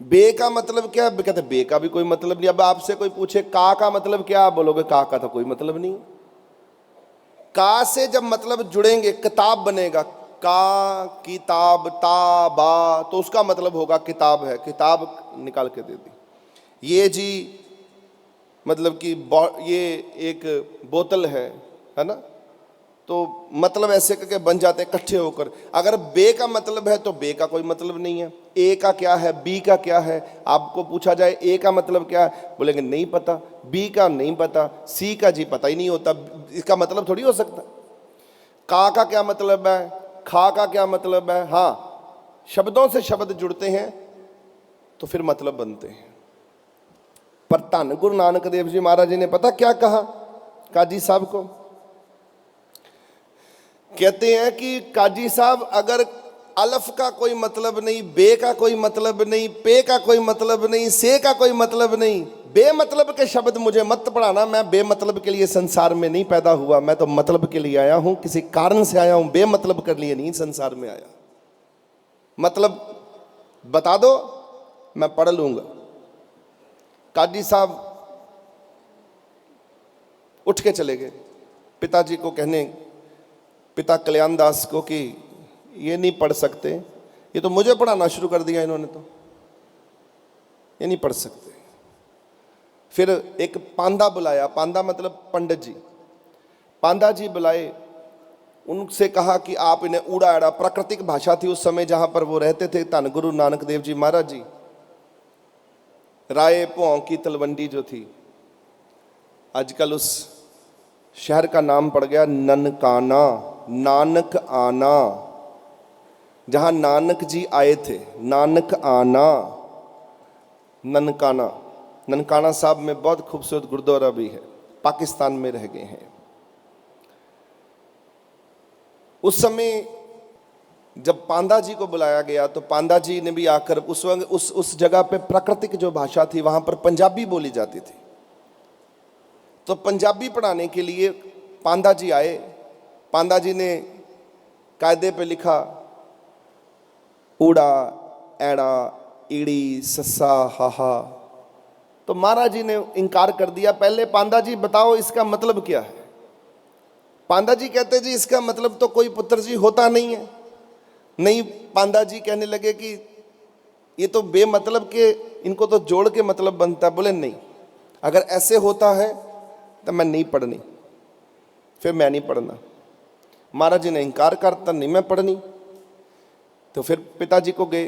बे का मतलब क्या है? कहते बे का भी कोई मतलब नहीं। अब आपसे कोई पूछे का मतलब क्या, आप बोलोगे का तो कोई मतलब नहीं। का से जब मतलब जुड़ेंगे, किताब बनेगा, का, किताब, ता, बा, तो उसका मतलब होगा किताब है, किताब निकाल के दे दी। ये जी मतलब कि ये एक बोतल है ना, तो मतलब ऐसे करके बन जाते हैं इकट्ठे होकर। अगर बे का मतलब है तो बे का कोई मतलब नहीं है। ए का क्या है, बी का क्या है? आपको पूछा जाए ए का मतलब क्या है, बोलेंगे नहीं पता। बी का नहीं पता, सी का जी पता ही नहीं होता, इसका मतलब थोड़ी हो सकता। का क्या मतलब है, खा का क्या मतलब है? हाँ, शब्दों से शब्द जुड़ते हैं तो फिर मतलब बनते हैं। पर धन गुरु नानक देव जी महाराज जी ने पता क्या कहा काजी साहब को? कहते हैं कि काजी साहब, अगर अलफ का कोई मतलब नहीं, बे का कोई मतलब नहीं, पे का कोई मतलब नहीं, से का कोई मतलब नहीं, बेमतलब के शब्द मुझे मत पढ़ाना। मैं बेमतलब के लिए संसार में नहीं पैदा हुआ, मैं तो मतलब के लिए आया हूं, किसी कारण से आया हूं, बेमतलब के लिए नहीं संसार में आया। मतलब बता दो, मैं पढ़ लूंगा। काजी साहब उठ के चले गए पिताजी को कहने, पिता कल्याण दास को, कि ये नहीं पढ़ सकते, ये तो मुझे पढ़ाना शुरू कर दिया इन्होंने, तो ये नहीं पढ़ सकते। फिर एक पांदा बुलाया, पांदा मतलब पंडित जी, पांदा जी बुलाए, उनसे कहा कि आप इन्हें ऊड़ा एड़ा, प्राकृतिक भाषा थी उस समय जहां पर वो रहते थे धन गुरु नानक देव जी महाराज जी। राय भौं की तलवंडी जो थी, आजकल उस शहर का नाम पड़ गया ननकाना, नानक आना, जहां नानक जी आए थे, नानक आना, ननकाना। ननकाना साहब में बहुत खूबसूरत गुरुद्वारा भी है, पाकिस्तान में रह गए हैं। उस समय जब पांदा जी को बुलाया गया तो पांदा जी ने भी आकर उस वक्त उस जगह पे प्राकृतिक जो भाषा थी वहां पर पंजाबी बोली जाती थी, तो पंजाबी पढ़ाने के लिए पांदा जी आए। पांदा जी ने कायदे पे लिखा ऊड़ा एड़ा ईड़ी सस्सा हाहा, तो महाराज जी ने इनकार कर दिया। पहले पांदा जी बताओ इसका मतलब क्या है? पांदा जी कहते जी इसका मतलब तो कोई पुत्र जी होता नहीं है। नहीं, पांदा जी कहने लगे कि ये तो बेमतलब के, इनको तो जोड़ के मतलब बनता है। बोले नहीं, अगर ऐसे होता है तो मैं नहीं पढ़नी, फिर मैं नहीं पढ़ना। महाराज जी ने इनकार करता, नहीं मैं पढ़नी। तो फिर पिताजी को गए,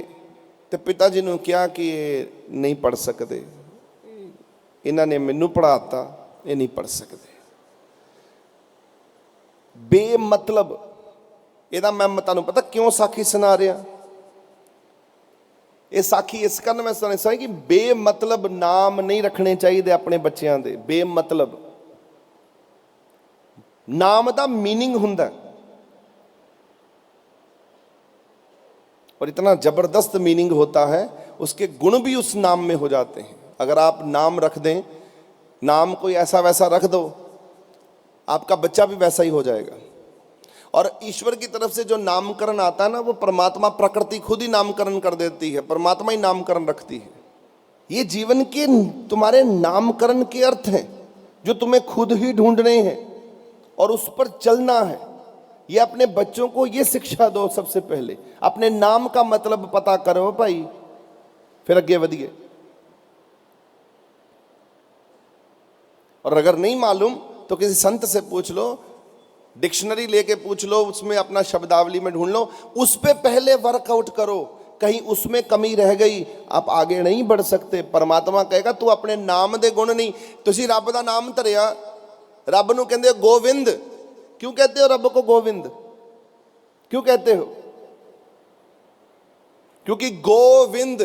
तो पिताजी ने क्या कि ये नहीं पढ़ सकते, इन्होंने मैनू पढ़ाता, ये नहीं पढ़ सकते। बेमतलब, ਇਹਦਾ मैं ਤੁਹਾਨੂੰ पता क्यों साखी सुना रहा? ये साखी इस कारण मैं सुना कि बेमतलब नाम नहीं रखने चाहिए अपने बच्चों के। बेमतलब नाम का मीनिंग हुंदा और इतना जबरदस्त मीनिंग होता है, उसके गुण भी उस नाम में हो जाते हैं। अगर आप नाम रख दें, नाम कोई ऐसा वैसा रख दो, आपका बच्चा भी वैसा ही हो जाएगा। और ईश्वर की तरफ से जो नामकरण आता है ना, वो परमात्मा प्रकृति खुद ही नामकरण कर देती है, परमात्मा ही नामकरण रखती है। ये जीवन के तुम्हारे नामकरण के अर्थ हैं जो तुम्हें खुद ही ढूंढने हैं और उस पर चलना है। ये अपने बच्चों को ये शिक्षा दो, सबसे पहले अपने नाम का मतलब पता करो भाई, फिर अगे बढ़िए। और अगर नहीं मालूम तो किसी संत से पूछ लो, डिक्शनरी लेके पूछ लो, उसमें अपना शब्दावली में ढूंढ लो, उस पे पहले वर्कआउट करो। कहीं उसमें कमी रह गई, आप आगे नहीं बढ़ सकते। परमात्मा कहेगा तू अपने नाम दे गुण नहीं, तुसी रब दा नाम धरिया, रब नूं कहंदे गोविंद। क्यों कहते हो रब को गोविंद? क्यों कहते हो? क्योंकि गोविंद,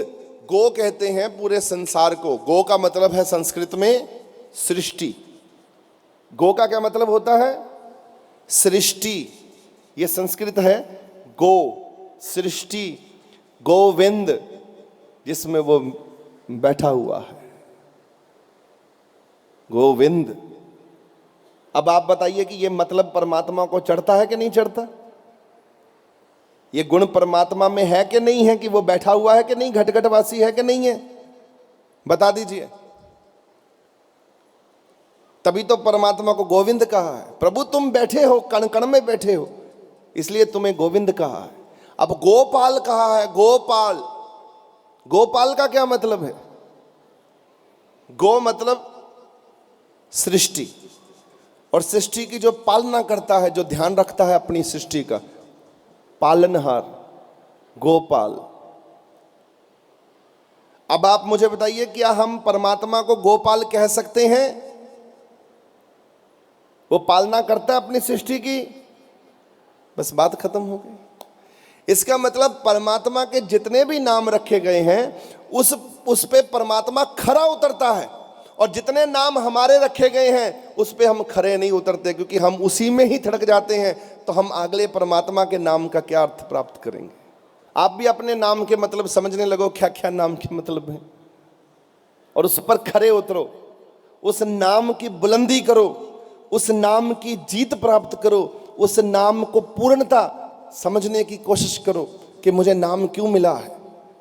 गो कहते हैं पूरे संसार को। गो का मतलब है संस्कृत में सृष्टि। गो का क्या मतलब होता है? सृष्टि। ये संस्कृत है गो, सृष्टि। गोविंद जिसमें वो बैठा हुआ है, गोविंद। अब आप बताइए कि ये मतलब परमात्मा को चढ़ता है कि नहीं चढ़ता? ये गुण परमात्मा में है कि नहीं है कि वो बैठा हुआ है कि नहीं, घटघटवासी है कि नहीं है? बता दीजिए। तभी तो परमात्मा को गोविंद कहा है। प्रभु तुम बैठे हो, कण कण में बैठे हो, इसलिए तुम्हें गोविंद कहा है। अब गोपाल कहा है, गोपाल। गोपाल का क्या मतलब है? गो मतलब सृष्टि, और सृष्टि की जो पालना करता है, जो ध्यान रखता है अपनी सृष्टि का, पालनहार, गोपाल। अब आप मुझे बताइए, क्या हम परमात्मा को गोपाल कह सकते हैं? वो पालना करता है अपनी सृष्टि की, बस बात खत्म हो गई। इसका मतलब परमात्मा के जितने भी नाम रखे गए हैं उस पे परमात्मा खरा उतरता है, और जितने नाम हमारे रखे गए हैं उस पे हम खरे नहीं उतरते, क्योंकि हम उसी में ही थड़क जाते हैं। तो हम अगले परमात्मा के नाम का क्या अर्थ प्राप्त करेंगे? आप भी अपने नाम के मतलब समझने लगो, क्या क्या नाम के मतलब है, और उस पर खरे उतरो, उस नाम की बुलंदी करो, उस नाम की जीत प्राप्त करो, उस नाम को पूर्णता समझने की कोशिश करो कि मुझे नाम क्यों मिला है,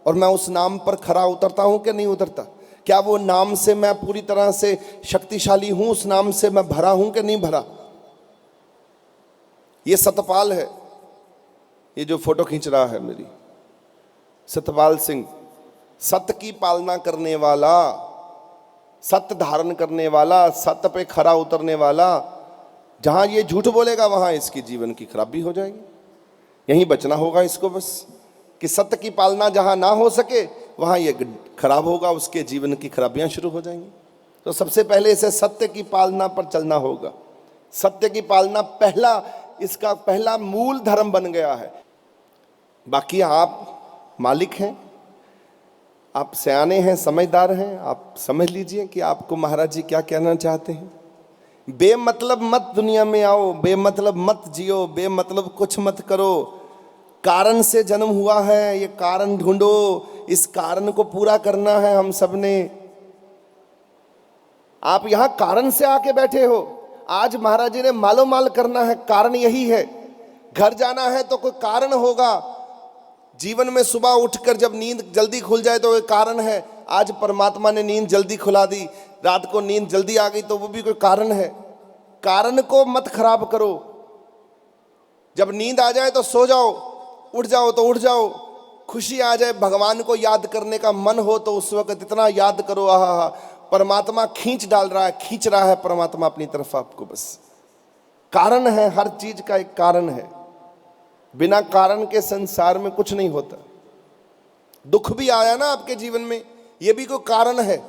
और मैं उस नाम पर खरा उतरता हूं कि नहीं उतरता। क्या वो नाम से मैं पूरी तरह से शक्तिशाली हूं, उस नाम से मैं भरा हूं कि नहीं भरा। ये सतपाल है, ये जो फोटो खींच रहा है मेरी, सतपाल सिंह, सत्य की पालना करने वाला, सत्य धारण करने वाला, सत्य पे खरा उतरने वाला। जहां ये झूठ बोलेगा वहां इसकी जीवन की खराबी हो जाएगी। यहीं बचना होगा इसको बस, कि सत्य की पालना जहां ना हो सके वहां ये खराब होगा, उसके जीवन की खराबियां शुरू हो जाएंगी। तो सबसे पहले इसे सत्य की पालना पर चलना होगा। सत्य की पालना पहला, इसका पहला मूल धर्म बन गया है। बाकी आप मालिक हैं, आप सयाने हैं, समझदार हैं, आप समझ लीजिए कि आपको महाराज जी क्या कहना चाहते हैं। बेमतलब मत दुनिया में आओ, बेमतलब मत जियो, बेमतलब कुछ मत करो। कारण से जन्म हुआ है, ये कारण ढूंढो, इस कारण को पूरा करना है हम सब ने। आप यहां कारण से आके बैठे हो, आज महाराज जी ने मालो माल करना है, कारण यही है। घर जाना है तो कोई कारण होगा, जीवन में सुबह उठकर जब नींद जल्दी खुल जाए तो कोई कारण है। आज परमात्मा ने नींद जल्दी खुला दी, रात को नींद जल्दी आ गई तो वो भी कोई कारण है। कारण को मत खराब करो। जब नींद आ जाए तो सो जाओ, उठ जाओ तो उठ जाओ। खुशी आ जाए, भगवान को याद करने का मन हो तो उस वक्त इतना याद करो, आहा, परमात्मा खींच डाल रहा है, खींच रहा है परमात्मा अपनी तरफ आपको। बस कारण है, हर चीज का एक कारण है। बिना कारण के संसार में कुछ नहीं होता। दुख भी आया ना आपके जीवन में, ये भी कोई कारण है।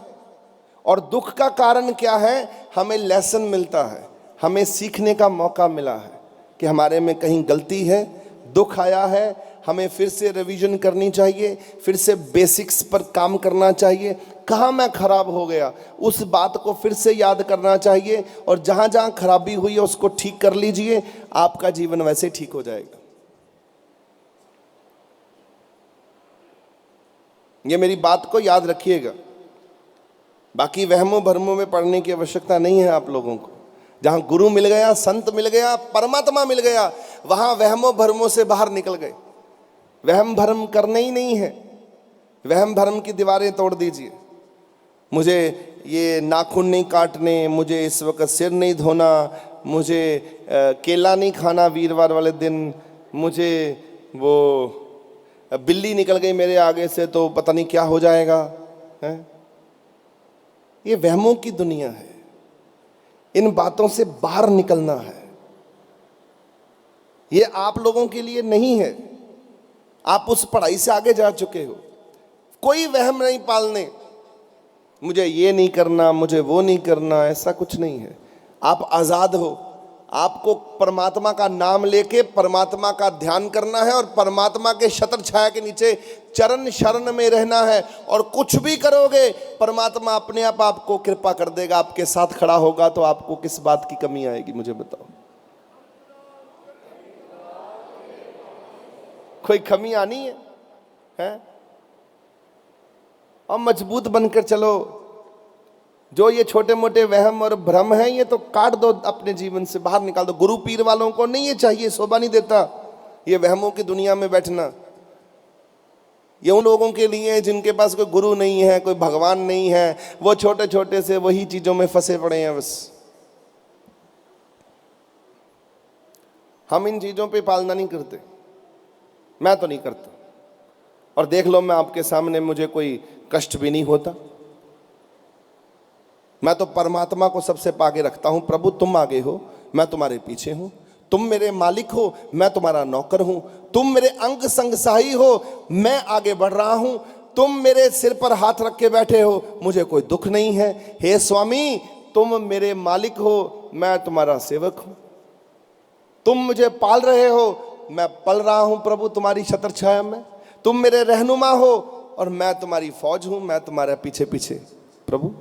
और दुख का कारण क्या है? हमें लेसन मिलता है, हमें सीखने का मौका मिला है कि हमारे में कहीं गलती है, दुख आया है, हमें फिर से रिवीजन करनी चाहिए, फिर से बेसिक्स पर काम करना चाहिए। कहाँ मैं खराब हो गया, उस बात को फिर से याद करना चाहिए, और जहाँ जहाँ खराबी हुई है उसको ठीक कर लीजिए। आपका जीवन वैसे ठीक हो जाएगा। ये मेरी बात को याद रखिएगा। बाकी वहमों भरमों में पढ़ने की आवश्यकता नहीं है आप लोगों को। जहां गुरु मिल गया, संत मिल गया, परमात्मा मिल गया, वहां वहमों भरमों से बाहर निकल गए। वहम भरम करने ही नहीं है। वहम भरम की दीवारें तोड़ दीजिए। मुझे ये नाखून नहीं काटने, मुझे इस वक्त सिर नहीं धोना, मुझे केला नहीं खाना वीरवार वाले दिन, मुझे वो बिल्ली निकल गई मेरे आगे से तो पता नहीं क्या हो जाएगा है? ये वहमों की दुनिया है। इन बातों से बाहर निकलना है। ये आप लोगों के लिए नहीं है। आप उस पढ़ाई से आगे जा चुके हो। कोई वहम नहीं पालने, मुझे ये नहीं करना, मुझे वो नहीं करना, ऐसा कुछ नहीं है। आप आज़ाद हो। आपको परमात्मा का नाम लेके परमात्मा का ध्यान करना है और परमात्मा के छत्र छाया के नीचे चरण शरण में रहना है। और कुछ भी करोगे परमात्मा अपने आप आपको कृपा कर देगा, आपके साथ खड़ा होगा। तो आपको किस बात की कमी आएगी, मुझे बताओ? कोई कमी आनी है? और मजबूत बनकर चलो। जो ये छोटे मोटे वहम और भ्रम हैं, ये तो काट दो, अपने जीवन से बाहर निकाल दो। गुरु पीर वालों को नहीं ये चाहिए, शोभा नहीं देता ये वहमों की दुनिया में बैठना। ये उन लोगों के लिए है जिनके पास कोई गुरु नहीं है, कोई भगवान नहीं है। वो छोटे छोटे से वही चीजों में फंसे पड़े हैं बस। हम इन चीजों पे पालना नहीं करते, मैं तो नहीं करता। और देख लो, मैं आपके सामने, मुझे कोई कष्ट भी नहीं होता। मैं तो परमात्मा को सबसे आगे रखता हूं। प्रभु तुम आगे हो, मैं तुम्हारे पीछे हूं। तुम मेरे मालिक हो, मैं तुम्हारा नौकर हूं। तुम मेरे अंग संग सहाई हो, मैं आगे बढ़ रहा हूं। तुम मेरे सिर पर हाथ रख के बैठे हो, मुझे कोई दुख नहीं है। हे स्वामी, तुम मेरे मालिक हो, मैं तुम्हारा सेवक हूं। तुम मुझे पाल रहे हो, मैं पल रहा हूं प्रभु तुम्हारी छत्र छाया में। तुम मेरे रहनुमा हो और मैं तुम्हारी फौज हूं, मैं तुम्हारे पीछे पीछे। प्रभु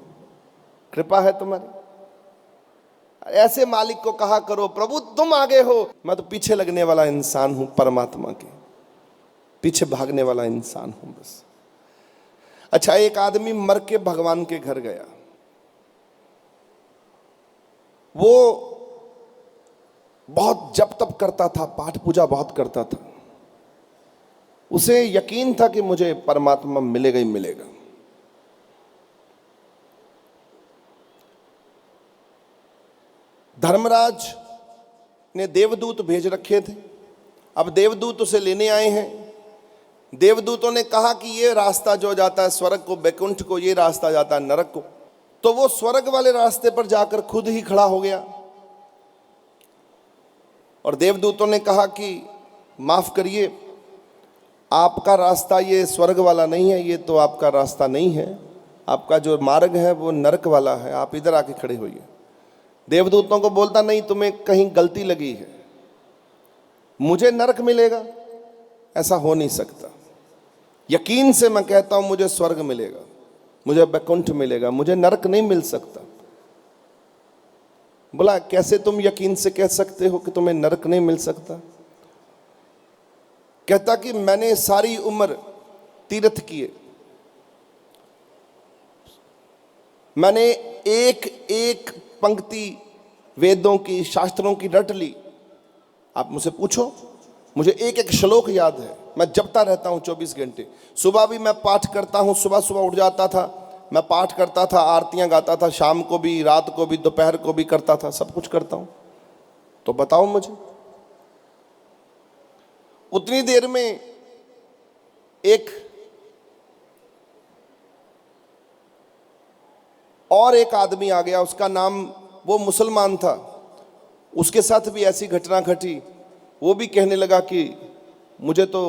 कृपा है तुम्हारी। ऐसे मालिक को कहा करो, प्रभु तुम आगे हो, मैं तो पीछे लगने वाला इंसान हूं, परमात्मा के पीछे भागने वाला इंसान हूं बस। अच्छा, एक आदमी मर के भगवान के घर गया। वो बहुत जप तप करता था, पाठ पूजा बहुत करता था। उसे यकीन था कि मुझे परमात्मा मिलेगा ही मिलेगा। धर्मराज ने देवदूत भेज रखे थे। अब देवदूत उसे लेने आए हैं। देवदूतों ने कहा कि ये रास्ता जो जाता है स्वर्ग को, बैकुंठ को, ये रास्ता जाता है नरक को। तो वो स्वर्ग वाले रास्ते पर जाकर खुद ही खड़ा हो गया। और देवदूतों ने कहा कि माफ करिए, आपका रास्ता ये स्वर्ग वाला नहीं है, ये तो आपका रास्ता नहीं है। आपका जो मार्ग है वो नरक वाला है, आप इधर आके खड़े होइए। देवदूतों को बोलता, नहीं, तुम्हें कहीं गलती लगी है, मुझे नरक मिलेगा, ऐसा हो नहीं सकता। यकीन से मैं कहता हूं, मुझे स्वर्ग मिलेगा, मुझे वैकुंठ मिलेगा, मुझे नरक नहीं मिल सकता। बोला, कैसे तुम यकीन से कह सकते हो कि तुम्हें नरक नहीं मिल सकता? कहता कि मैंने सारी उम्र तीर्थ किए, मैंने एक एक पंक्ति वेदों की, शास्त्रों की रट ली। आप मुझसे पूछो, मुझे एक एक श्लोक याद है। मैं जपता रहता हूं 24 घंटे। सुबह भी मैं पाठ करता हूं, सुबह सुबह उठ जाता था, मैं पाठ करता था, आरतियां गाता था, शाम को भी, रात को भी, दोपहर को भी करता था, सब कुछ करता हूं। तो बताओ मुझे, उतनी देर में एक आदमी आ गया, उसका नाम, वो मुसलमान था, उसके साथ भी ऐसी घटना घटी। वो भी कहने लगा कि मुझे तो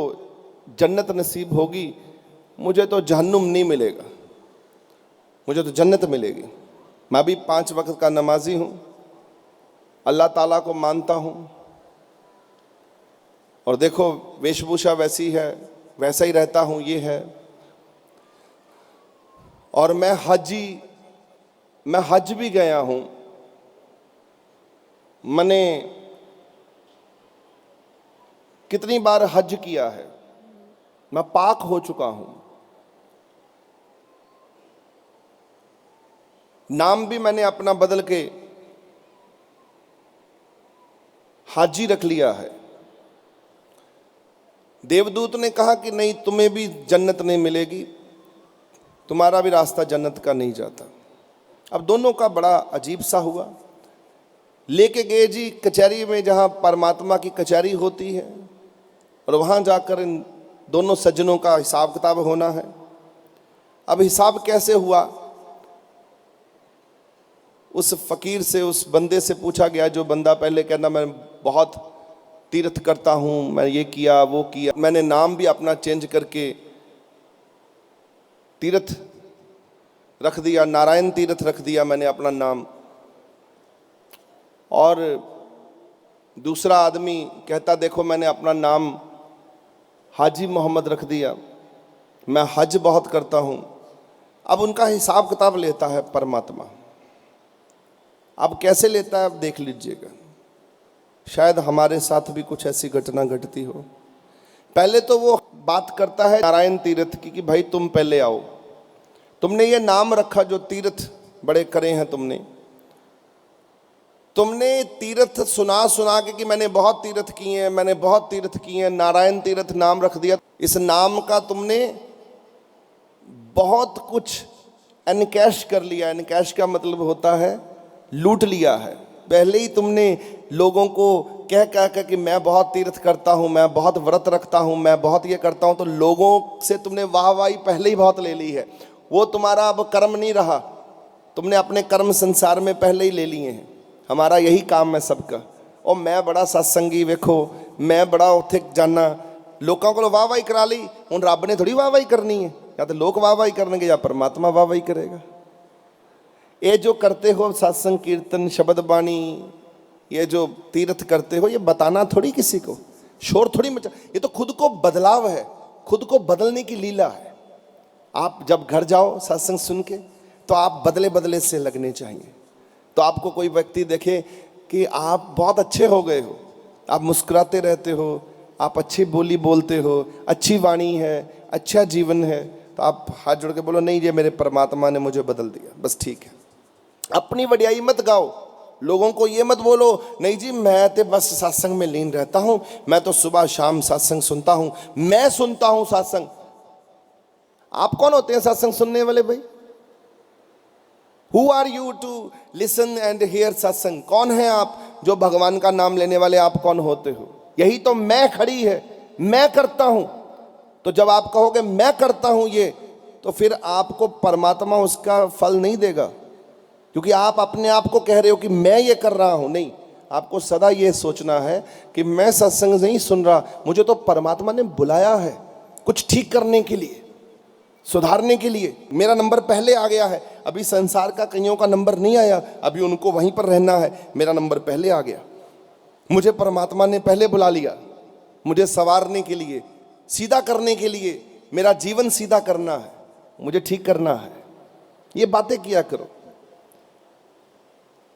जन्नत नसीब होगी, मुझे तो जहन्नुम नहीं मिलेगा, मुझे तो जन्नत मिलेगी। मैं भी 5 वक्त का नमाजी हूँ, अल्लाह ताला को मानता हूँ, और देखो वेशभूषा वैसी है, वैसा ही रहता हूँ, ये है। और मैं हज भी गया हूँ, मैंने कितनी बार हज किया है, मैं पाक हो चुका हूं। नाम भी मैंने अपना बदल के हाजी रख लिया है। देवदूत ने कहा कि नहीं, तुम्हें भी जन्नत नहीं मिलेगी, तुम्हारा भी रास्ता जन्नत का नहीं जाता। अब दोनों का बड़ा अजीब सा हुआ। लेके गए जी कचहरी में, जहाँ परमात्मा की कचहरी होती है, और वहाँ जाकर इन दोनों सज्जनों का हिसाब किताब होना है। अब हिसाब कैसे हुआ? उस फकीर से, उस बंदे से पूछा गया, जो बंदा पहले कहना मैं बहुत तीर्थ करता हूँ, मैं ये किया वो किया। मैंने नाम भी अपना चेंज करके तीर्थ रख दिया, नारायण तीर्थ रख दिया मैंने अपना नाम। और दूसरा आदमी कहता देखो मैंने अपना नाम हाजी मोहम्मद रख दिया, मैं हज बहुत करता हूँ। अब उनका हिसाब किताब लेता है परमात्मा। अब कैसे लेता है अब देख लीजिएगा, शायद हमारे साथ भी कुछ ऐसी घटना घटती हो। पहले तो वो बात करता है नारायण तीर्थ की कि भाई तुम पहले आओ, तुमने ये नाम रखा जो तीर्थ बड़े करे हैं तुमने तीर्थ सुना सुना के कि मैंने बहुत तीर्थ किए हैं, मैंने बहुत तीर्थ किए हैं, नारायण तीर्थ नाम रख दिया। इस नाम का तुमने बहुत कुछ एनकैश कर लिया। एनकैश का मतलब होता है लूट लिया है। पहले ही तुमने लोगों को कह कह कर कि मैं बहुत तीर्थ करता हूँ, मैं बहुत व्रत रखता हूँ, मैं बहुत ये करता हूँ, तो लोगों से तुमने वाहवाही पहले ही बहुत ले ली है। वो तुम्हारा अब कर्म नहीं रहा, तुमने अपने कर्म संसार में पहले ही ले लिए हैं। हमारा यही काम है सबका। और मैं बड़ा सत्संगी, वेखो मैं बड़ा उत्थे जाना, लोगों को वाहवाही करा ली। हुण रब ने थोड़ी वाहवाही करनी है, या तो लोग वाहवाही करनगे या परमात्मा वाहवाही करेगा। ये जो करते हो सत्संग कीर्तन शब्द बाणी, ये जो तीर्थ करते हो, ये बताना थोड़ी किसी को, शोर थोड़ी मचा, ये तो खुद को बदलाव है, खुद को बदलने की लीला है। आप जब घर जाओ सत्संग सुन के तो आप बदले बदले से लगने चाहिए। तो आपको कोई व्यक्ति देखे कि आप बहुत अच्छे हो गए हो, आप मुस्कुराते रहते हो, आप अच्छी बोली बोलते हो, अच्छी वाणी है, अच्छा जीवन है, तो आप हाथ जोड़ के बोलो नहीं ये मेरे परमात्मा ने मुझे बदल दिया, बस ठीक है। अपनी वडियाई मत गाओ, लोगों को ये मत बोलो नहीं जी मैं तो बस सत्संग में लीन रहता हूँ, मैं तो सुबह शाम सत्संग सुनता हूँ, मैं सुनता हूँ सत्संग। आप कौन होते हैं सत्संग सुनने वाले भाई? Who are you to listen and hear सत्संग? कौन है आप जो भगवान का नाम लेने वाले? आप कौन होते हो? यही तो मैं खड़ी है, मैं करता हूं। तो जब आप कहोगे मैं करता हूं ये, तो फिर आपको परमात्मा उसका फल नहीं देगा, क्योंकि आप अपने आप को कह रहे हो कि मैं ये कर रहा हूं। नहीं, आपको सदा ये सोचना है कि मैं सत्संग नहीं सुन रहा, मुझे तो परमात्मा ने बुलाया है कुछ ठीक करने के लिए, सुधारने के लिए। मेरा नंबर पहले आ गया है, अभी संसार का कईयों का नंबर नहीं आया, अभी उनको वहीं पर रहना है। मेरा नंबर पहले आ गया, मुझे परमात्मा ने पहले बुला लिया, मुझे संवारने के लिए, सीधा करने के लिए। मेरा जीवन सीधा करना है, मुझे ठीक करना है। ये बातें किया करो।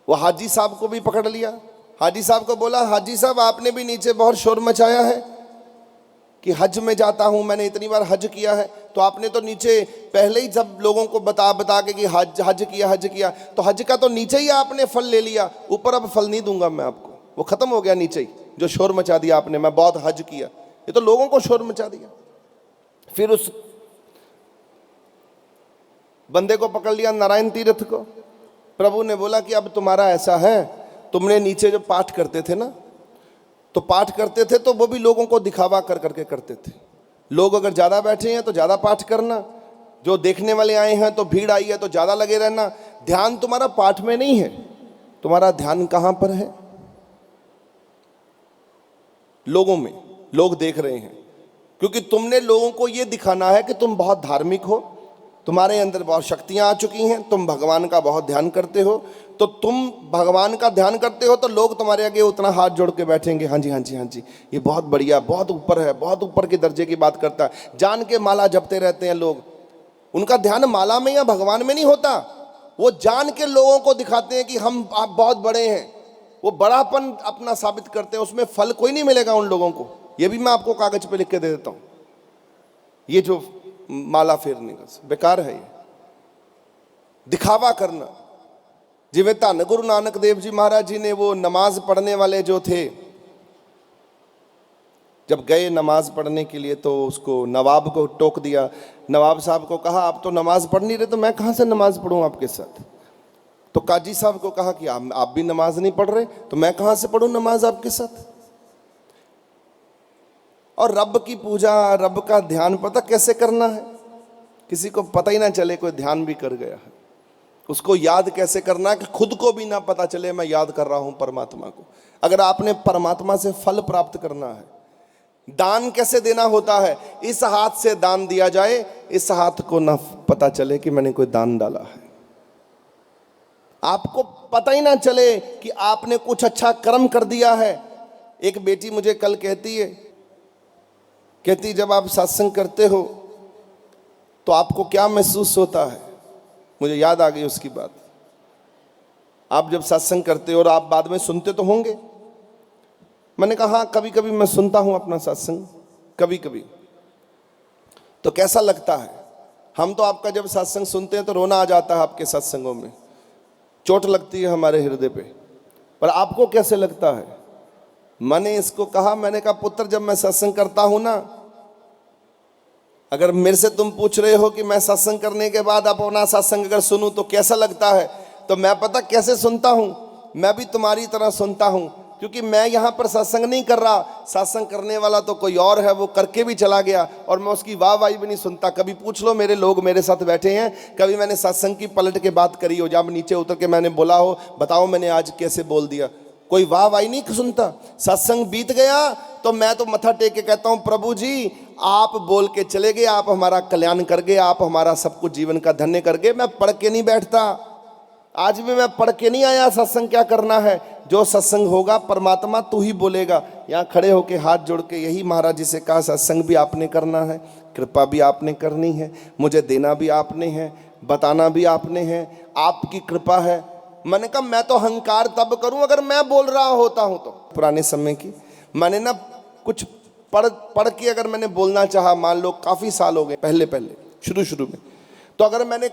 वो हाजी साहब को भी पकड़ लिया, हाजी साहब को बोला हाजी साहब आपने भी नीचे बहुत शोर मचाया है कि हज में जाता हूं, मैंने इतनी बार हज किया है, तो आपने तो नीचे पहले ही जब लोगों को बता बता के कि हज किया, तो हज का तो नीचे ही आपने फल ले लिया, ऊपर अब फल नहीं दूंगा मैं आपको। वो खत्म हो गया नीचे ही, जो शोर मचा दिया आपने, मैं बहुत हज किया, ये तो लोगों को शोर मचा दिया। फिर उस बंदे को पकड़ लिया, नारायण तीर्थ को। प्रभु ने बोला कि अब तुम्हारा ऐसा है, तुमने नीचे जो पाठ करते थे ना, तो पाठ करते थे तो वो भी लोगों को दिखावा कर करके करते थे। लोग अगर ज़्यादा बैठे हैं तो ज़्यादा पाठ करना, जो देखने वाले आए हैं तो भीड़ आई है तो ज़्यादा लगे रहना। ध्यान तुम्हारा पाठ में नहीं है, तुम्हारा ध्यान कहाँ पर है? लोगों में, लोग देख रहे हैं, क्योंकि तुमने लोगों को ये दिखाना है कि तुम बहुत धार्मिक हो, तुम्हारे अंदर बहुत शक्तियां आ चुकी हैं, तुम भगवान का बहुत ध्यान करते हो। तो तुम भगवान का ध्यान करते हो तो लोग तुम्हारे आगे उतना हाथ जोड़ के बैठेंगे, हाँ जी हाँ जी हाँ जी, ये बहुत बढ़िया, बहुत ऊपर है, बहुत ऊपर के दर्जे की बात करता है। जान के माला जपते रहते हैं लोग, उनका ध्यान माला में या भगवान में नहीं होता, वो जान के लोगों को दिखाते हैं कि आप बहुत बड़े हैं। वो बड़ापन अपना साबित करते हैं, उसमें फल कोई नहीं मिलेगा उन लोगों को। ये भी मैं आपको कागज पे लिख के दे देता हूँ, ये जो माला फेरने का बेकार है, ये दिखावा करना। जिਵੇਂ धन गुरु नानक देव जी महाराज जी ने वो नमाज पढ़ने वाले जो थे, जब गए नमाज पढ़ने के लिए तो उसको नवाब को टोक दिया। नवाब साहब को कहा आप तो नमाज पढ़ नहीं रहे, तो मैं कहाँ से नमाज पढ़ूँ आपके साथ। तो काजी साहब को कहा कि आप भी नमाज नहीं पढ़ रहे, तो मैं कहाँ से पढ़ूँ नमाज आपके साथ। और रब की पूजा, रब का ध्यान पता कैसे करना है, किसी को पता ही ना चले कोई ध्यान भी कर गया है। उसको याद कैसे करना है कि खुद को भी ना पता चले मैं याद कर रहा हूं परमात्मा को। अगर आपने परमात्मा से फल प्राप्त करना है, दान कैसे देना होता है, इस हाथ से दान दिया जाए, इस हाथ को ना पता चले कि मैंने कोई दान डाला है। आपको पता ही ना चले कि आपने कुछ अच्छा कर्म कर दिया है। एक बेटी मुझे कल कहती है, कहती जब आप सत्संग करते हो तो आपको क्या महसूस होता है। मुझे याद आ गई उसकी बात। आप जब सत्संग करते हो और आप बाद में सुनते तो होंगे। मैंने कहा हाँ, कभी कभी मैं सुनता हूं अपना सत्संग, कभी कभी। तो कैसा लगता है? हम तो आपका जब सत्संग सुनते हैं तो रोना आ जाता है, आपके सत्संगों में चोट लगती है हमारे हृदय पे। पर आपको कैसे लगता है? मैंने इसको कहा, मैंने कहा पुत्र जब मैं सत्संग करता हूं ना, अगर मेरे से तुम पूछ रहे हो कि मैं सत्संग करने के बाद अपना सत्संग अगर सुनूं तो कैसा लगता है, तो मैं पता कैसे सुनता हूं, मैं भी तुम्हारी तरह सुनता हूं। क्योंकि मैं यहाँ पर सत्संग नहीं कर रहा, सत्संग करने वाला तो कोई और है, वो करके भी चला गया और मैं उसकी वाह वाही भी नहीं सुनता। कभी पूछ लो, मेरे लोग मेरे साथ बैठे हैं, कभी मैंने सत्संग की पलट के बात करी हो, जब नीचे उतर के मैंने बोला हो बताओ मैंने आज कैसे बोल दिया, कोई वाह वाही नहीं सुनता। सत्संग बीत गया तो मैं तो मत्था टेक के कहता हूँ प्रभु जी आप बोल के चले गए, आप हमारा कल्याण कर गए, आप हमारा सब कुछ जीवन का धन्य कर गए। मैं पढ़ के नहीं बैठता, आज भी मैं पढ़ के नहीं आया सत्संग क्या करना है। जो सत्संग होगा परमात्मा तू ही बोलेगा। यहाँ खड़े होके हाथ जोड़ के यही महाराज जी से कहा, सत्संग भी आपने करना है, कृपा भी आपने करनी है, मुझे देना भी आपने है, बताना भी आपने है, आपकी कृपा है। मैंने कहा मैं तो अहंकार तब करूं अगर मैं बोल रहा होता हूं। तो पुराने समय की मैंने ना कुछ पढ़ के अगर मैंने बोलना चाहा, मान लो काफ़ी साल हो गए, पहले शुरू में, तो अगर मैंने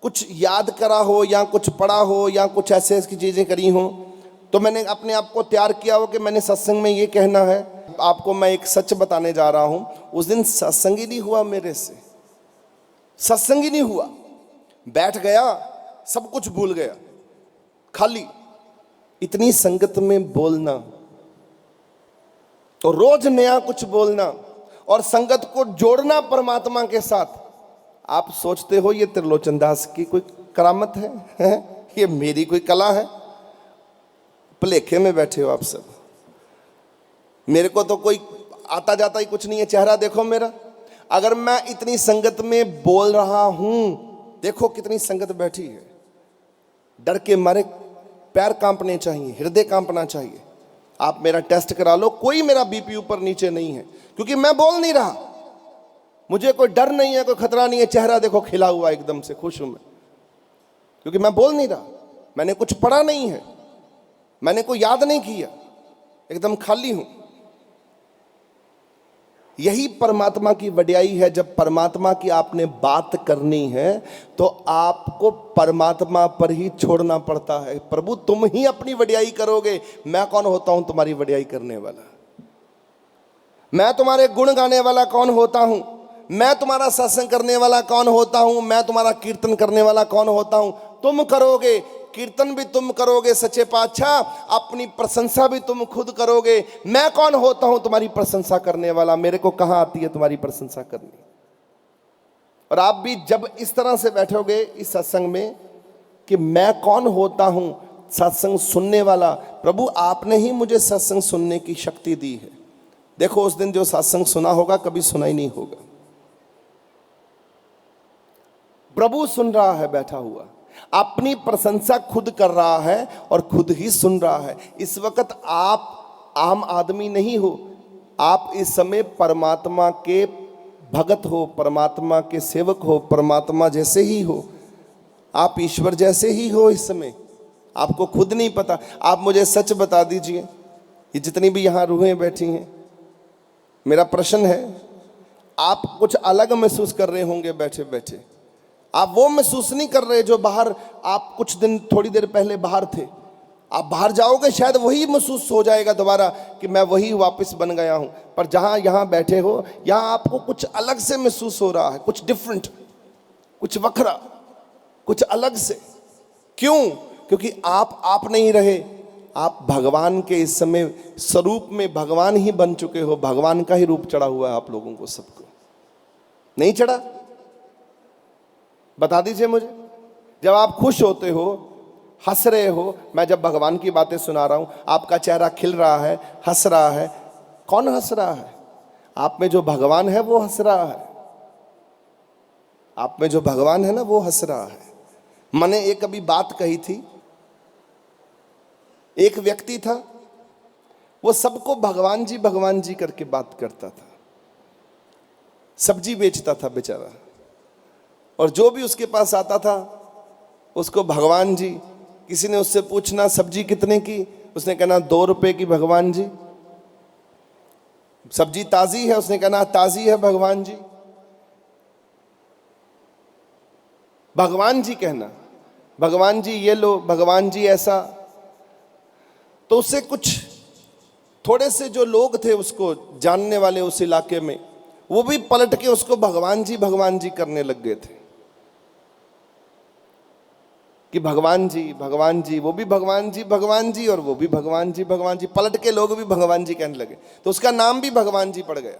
कुछ याद करा हो या कुछ पढ़ा हो या कुछ ऐसे ऐसी चीज़ें करी हो, तो मैंने अपने आप को तैयार किया हो कि मैंने सत्संग में ये कहना है। आपको मैं एक सच बताने जा रहा हूँ, उस दिन सत्संग ही नहीं हुआ मेरे से, सत्संग ही नहीं हुआ। बैठ गया, सब कुछ भूल गया, खाली। इतनी संगत में बोलना तो रोज नया कुछ बोलना और संगत को जोड़ना परमात्मा के साथ। आप सोचते हो ये त्रिलोचन दास की कोई करामत है? ये मेरी कोई कला है? भलेखे में बैठे हो आप सब। मेरे को तो कोई आता जाता ही कुछ नहीं है, चेहरा देखो मेरा। अगर मैं इतनी संगत में बोल रहा हूं, देखो कितनी संगत बैठी है, डर के मारे पैर कांपने चाहिए, हृदय कांपना चाहिए। आप मेरा टेस्ट करा लो, कोई मेरा बीपी ऊपर नीचे नहीं है, क्योंकि मैं बोल नहीं रहा। मुझे कोई डर नहीं है, कोई खतरा नहीं है। चेहरा देखो खिला हुआ, एकदम से खुश हूं मैं, क्योंकि मैं बोल नहीं रहा। मैंने कुछ पढ़ा नहीं है, मैंने कोई याद नहीं किया, एकदम खाली हूं। यही परमात्मा की वड्याई है। जब परमात्मा की आपने बात करनी है तो आपको परमात्मा पर ही छोड़ना पड़ता है। प्रभु तुम ही अपनी वड्याई करोगे, मैं कौन होता हूं तुम्हारी वड्याई करने वाला? मैं तुम्हारे गुण गाने वाला कौन होता हूं? मैं तुम्हारा सत्संग करने वाला कौन होता हूं? मैं तुम्हारा कीर्तन करने वाला कौन होता हूं? तुम करोगे कीर्तन भी, तुम करोगे सच्चे पातशाह, अपनी प्रशंसा भी तुम खुद करोगे। मैं कौन होता हूं तुम्हारी प्रशंसा करने वाला? मेरे को कहां आती है तुम्हारी प्रशंसा करनी? और आप भी जब इस तरह से बैठोगे इस सत्संग में कि मैं कौन होता हूं सत्संग सुनने वाला, प्रभु आपने ही मुझे सत्संग सुनने की शक्ति दी है। देखो उस दिन जो सत्संग सुना होगा कभी सुना ही नहीं होगा। प्रभु सुन रहा है बैठा हुआ, अपनी प्रशंसा खुद कर रहा है और खुद ही सुन रहा है। इस वक्त आप आम आदमी नहीं हो, आप इस समय परमात्मा के भगत हो, परमात्मा के सेवक हो, परमात्मा जैसे ही हो, आप ईश्वर जैसे ही हो। इस समय आपको खुद नहीं पता। आप मुझे सच बता दीजिए, ये जितनी भी यहाँ रूहें बैठी हैं, मेरा प्रश्न है, आप कुछ अलग महसूस कर रहे होंगे बैठे बैठे। आप वो महसूस नहीं कर रहे जो बाहर, आप कुछ दिन थोड़ी देर पहले बाहर थे। आप बाहर जाओगे शायद वही महसूस हो जाएगा दोबारा कि मैं वही वापस बन गया हूं। पर जहां यहां बैठे हो, यहां आपको कुछ अलग से महसूस हो रहा है, कुछ डिफरेंट, कुछ वखरा, कुछ अलग से। क्यों? क्योंकि आप नहीं रहे, आप भगवान के इस समय स्वरूप में भगवान ही बन चुके हो। भगवान का ही रूप चढ़ा हुआ है आप लोगों को, सबको। नहीं चढ़ा? बता दीजिए मुझे। जब आप खुश होते हो, हंस रहे हो, मैं जब भगवान की बातें सुना रहा हूं, आपका चेहरा खिल रहा है, हंस रहा है, कौन हंस रहा है? आप में जो भगवान है वो हंस रहा है। आप में जो भगवान है ना वो हंस रहा है। मैंने एक अभी बात कही थी, एक व्यक्ति था, वो सबको भगवान जी करके बात करता था, सब्जी बेचता था बेचारा, और जो भी उसके पास आता था उसको भगवान जी। किसी ने उससे पूछना सब्जी कितने की, उसने कहना 2 रुपए की भगवान जी। सब्जी ताजी है, उसने कहना ताजी है भगवान जी। भगवान जी कहना, भगवान जी ये लो, भगवान जी ऐसा। तो उससे कुछ थोड़े से जो लोग थे उसको जानने वाले उस इलाके में, वो भी पलट के उसको भगवान जी करने लग गए थे कि भगवान जी, वो भी भगवान जी और वो भी भगवान जी, पलट के लोग भी भगवान जी कहने लगे। तो उसका नाम भी भगवान जी पड़ गया।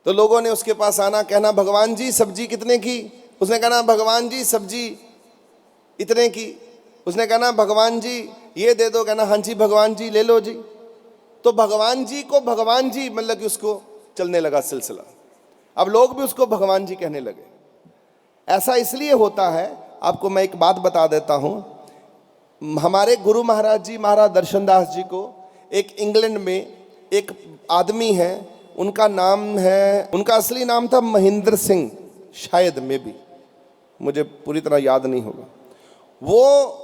तो लोगों ने उसके पास आना, कहना भगवान जी सब्जी कितने की? उसने कहना भगवान जी सब्जी इतने की। उसने कहना भगवान जी ये दे दो, कहना हाँ जी भगवान जी ले लो जी। तो भगवान जी को भगवान जी मतलब कि उसको चलने लगा सिलसिला। अब लोग भी उसको भगवान जी कहने लगे। ऐसा इसलिए होता है, आपको मैं एक बात बता देता हूं। हमारे गुरु महाराज जी, महाराज दर्शनदास जी को एक इंग्लैंड में एक आदमी है, उनका नाम है, उनका असली नाम था महेंद्र सिंह, शायद में भी, मुझे पूरी तरह याद नहीं होगा। वो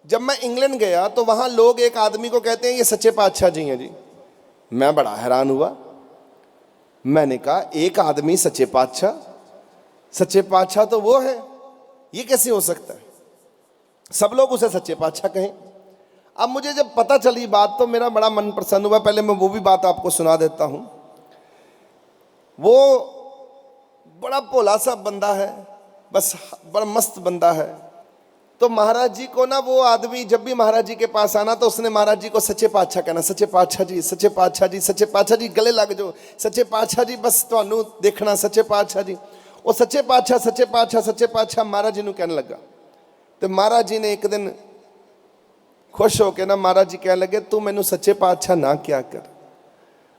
जब मैं इंग्लैंड गया तो वहां लोग एक आदमी को कहते हैं ये सच्चे पातशाह जी हैं जी। मैं बड़ा हैरान हुआ। मैंने कहा एक आदमी सच्चे पातशाह तो वो है, ये कैसे हो सकता है? सब लोग उसे सच्चे पातशाह कहें। अब मुझे जब पता चली बात तो मेरा बड़ा मन प्रसन्न हुआ। पहले मैं वो भी बात आपको सुना देता हूं। वो बड़ा भोला सा बंदा है, बस बड़ा मस्त बंदा है। तो महाराज जी को ना, वो आदमी जब भी महाराज जी के पास आना तो उसने महाराज जी को सच्चे पातशाह कहना, सच्चे पातशाह जी, सच्चे पातशाह जी, सच्चे पातशाह जी, गले लग जाओ, सच्चे पातशाह जी, बस ਤੁਹਾਨੂੰ देखना सच्चे पातशाह जी। वो सच्चे पातशाह महाराज जी ਨੂੰ कहने लगा। तो महाराज जी ने एक दिन खुश होकर ना महाराज जी कहने लगे तू मैनू सच्चे पातशाह ना क्या कर।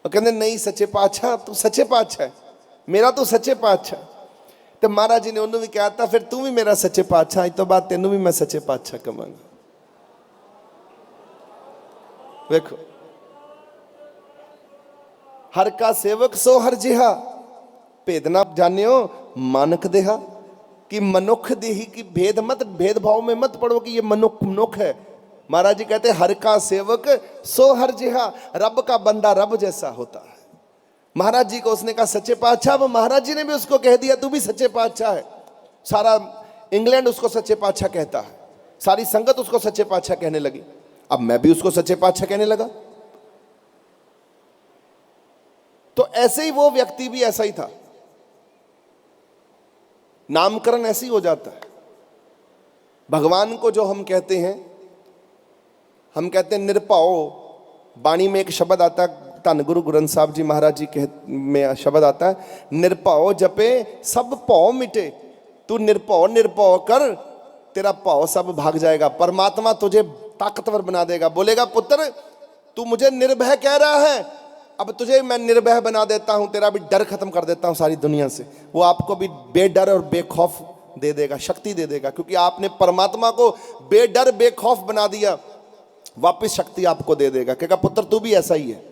वो कहते नहीं सच्चे पातशाह, तू सच्चे पातशाह है, मेरा तू सच्चे पातशाह। तो महाराज जी ने उन्होंने भी कहा था फिर तू भी मेरा सच्चे पातशाह, इस तो बाद तेनू भी मैं सच्चे पातशाह कहांगा। देखो, हर का सेवक सो हर जिहा, भेद ना जानियो मानक देहा। कि मनुख देही की भेदभाव में मत पड़ो कि ये मनुख है। महाराज जी कहते हर का सेवक सो हर जिहा, रब का बंदा रब जैसा होता है। महाराज जी को उसने कहा सच्चे पातशाह, वो महाराज जी ने भी उसको कह दिया तू भी सच्चे पातशाह है। सारा इंग्लैंड उसको सच्चे पातशाह कहता है, सारी संगत उसको सच्चे पातशाह कहने लगी। अब मैं भी उसको सच्चे पातशाह कहने लगा। तो ऐसे ही वो व्यक्ति भी ऐसा ही था, नामकरण ऐसे ही हो जाता है। भगवान को जो हम कहते हैं, हम कहते हैं निरभाव। वाणी में एक शब्द आता है, धन गुरु ग्रंथ साहब जी महाराज जी के में शब्द आता है, निरभाव जपे सब भाव मिटे। तू निरभाव कर, तेरा भाव सब भाग जाएगा। परमात्मा तुझे ताकतवर बना देगा। बोलेगा पुत्र तू मुझे निर्भय कह रहा है, अब तुझे मैं निर्भय बना देता हूं, तेरा भी डर खत्म कर देता हूं सारी दुनिया से। वो आपको भी बेडर और बेखौफ दे देगा, शक्ति दे देगा, क्योंकि आपने परमात्मा को बेडर बेखौफ बना दिया। वापस शक्ति आपको दे देगा, कहेगा पुत्र तू भी ऐसा ही है।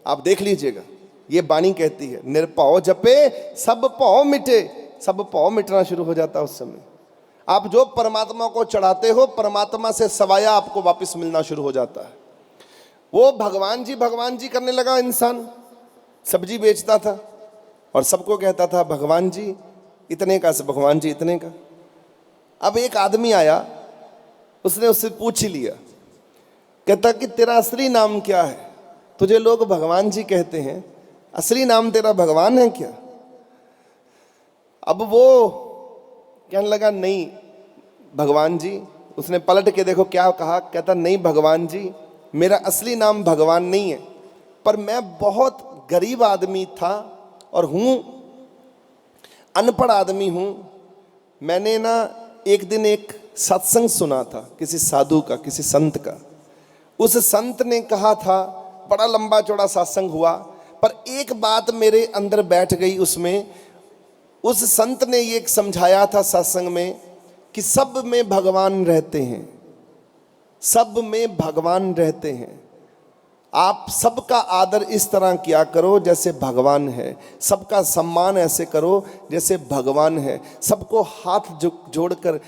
आप देख लीजिएगा, ये वाणी कहती है निरभाव जपे सब भाव मिटे। सब भाव मिटना शुरू हो जाता है उस समय। आप जो परमात्मा को चढ़ाते हो, परमात्मा से सवाया आपको वापस मिलना शुरू हो जाता है। वो भगवान जी करने लगा इंसान। सब्जी बेचता था और सबको कहता था भगवान जी इतने का, से भगवान जी इतने का। अब एक आदमी आया, उसने उससे पूछ ही लिया, कहता कि तेरा असली नाम क्या है? तुझे लोग भगवान जी कहते हैं, असली नाम तेरा भगवान है क्या? अब वो कहने लगा नहीं भगवान जी। उसने पलट के देखो क्या कहा, कहता नहीं भगवान जी, मेरा असली नाम भगवान नहीं है, पर मैं बहुत गरीब आदमी था और हूँ, अनपढ़ आदमी हूँ। मैंने ना एक दिन एक सत्संग सुना था किसी साधु का, किसी संत का। उस संत ने कहा था, बड़ा लंबा चौड़ा सत्संग हुआ, पर एक बात मेरे अंदर बैठ गई उसमें। उस संत ने ये समझाया था सत्संग में कि सब में भगवान रहते हैं, सब में भगवान रहते हैं। आप सबका आदर इस तरह किया करो जैसे भगवान है, सबका सम्मान ऐसे करो जैसे भगवान है, सबको हाथ जोड़कर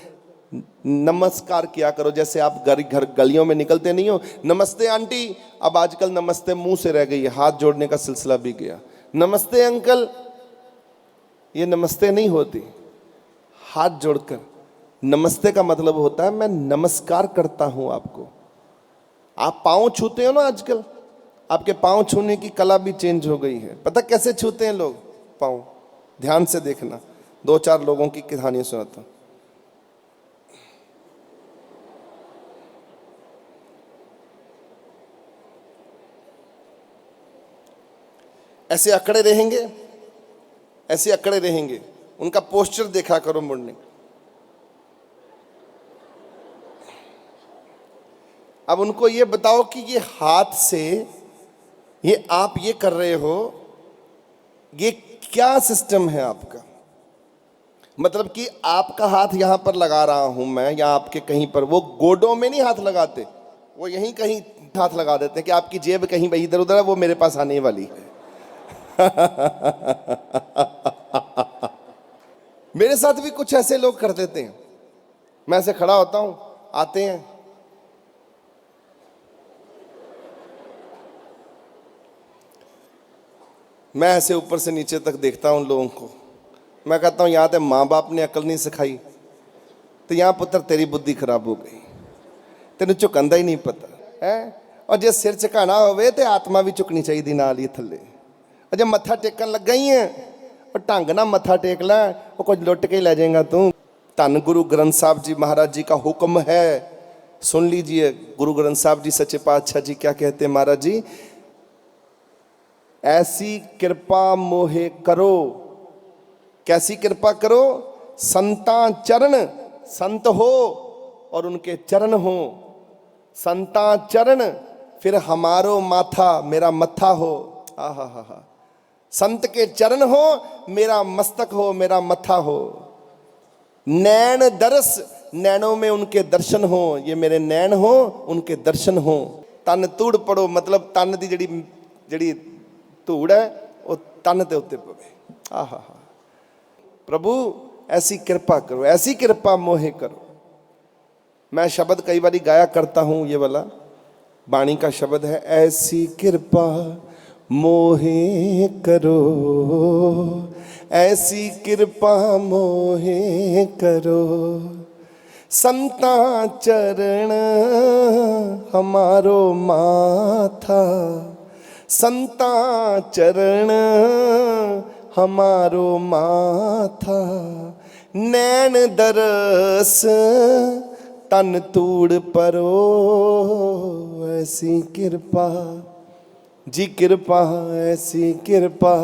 नमस्कार किया करो जैसे आप घर गलियों में निकलते नहीं हो, नमस्ते आंटी, अब आजकल नमस्ते मुंह से रह गई है, हाथ जोड़ने का सिलसिला भी गया। नमस्ते अंकल, ये नमस्ते नहीं होती, हाथ जोड़कर। नमस्ते का मतलब होता है मैं नमस्कार करता हूं आपको। आप पांव छूते हो ना आजकल, आपके पांव छूने की कला भी चेंज हो गई है। पता कैसे छूते हैं लोग पांव? ध्यान से देखना, 2-4 लोगों की कहानी सुनाता हूं। ऐसे अकड़े रहेंगे, ऐसे अकड़े रहेंगे, उनका पोस्चर देखा करो मुड़ने। अब उनको ये बताओ कि ये हाथ से ये आप ये कर रहे हो, ये क्या सिस्टम है आपका? मतलब कि आपका हाथ यहां पर लगा रहा हूं मैं, या आपके कहीं पर, वो गोडों में नहीं हाथ लगाते, वो यहीं कहीं हाथ लगा देते हैं कि आपकी जेब कहीं भाई इधर उधर है, वो मेरे पास आने वाली है। मेरे साथ भी कुछ ऐसे लोग कर देते हैं। मैं ऐसे खड़ा होता हूं, आते हैं, मैं ऐसे ऊपर से नीचे तक देखता हूं लोगों को। मैं कहता हूं यहाँ तो माँ बाप ने अकल नहीं सिखाई, तो यहाँ पुत्र तेरी बुद्धि खराब हो गई, तेन झुकन का ही नहीं पता है। और जे सिर झुकाना होवे तो आत्मा भी झुकनी चाहिए नाल ही थले। और जब मत्था टेकन लगा ही है, और ढंग ना मत्था टेक लै, वो कुछ लुट के ही लै जाएगा तू। धन गुरु ग्रंथ साहब जी महाराज जी का हुक्म है, सुन लीजिए। गुरु ग्रंथ साहब जी सच्चे पातशाह जी क्या कहते हैं महाराज जी? ऐसी कृपा मोहे करो, कैसी कृपा करो? संता चरण, संत हो और उनके चरण हो, संता चरण, फिर हमारो माथा, मेरा मत्था हो। आहा हा हा, संत के चरण हो, मेरा मस्तक हो, मेरा मत्था हो। नैन दरस, नैनों में उनके दर्शन हो, ये मेरे नैन हो, उनके दर्शन हो। तन तूड़ पड़ो, मतलब तन की जड़ी धूड़ है वो तन के उत्ते पवे। आहा हा, प्रभु ऐसी कृपा करो, ऐसी कृपा मोहे करो। मैं शब्द कई बार गाया करता हूं, ये वाला बाणी का शब्द है, ऐसी कृपा मोहे करो, ऐसी कृपा मोहे करो, संता चरण हमारो माथा, संता चरण हमारो माथा। नैन दरस तन तूड़ परो, ऐसी कृपा जी कृपा, ऐसी कृपा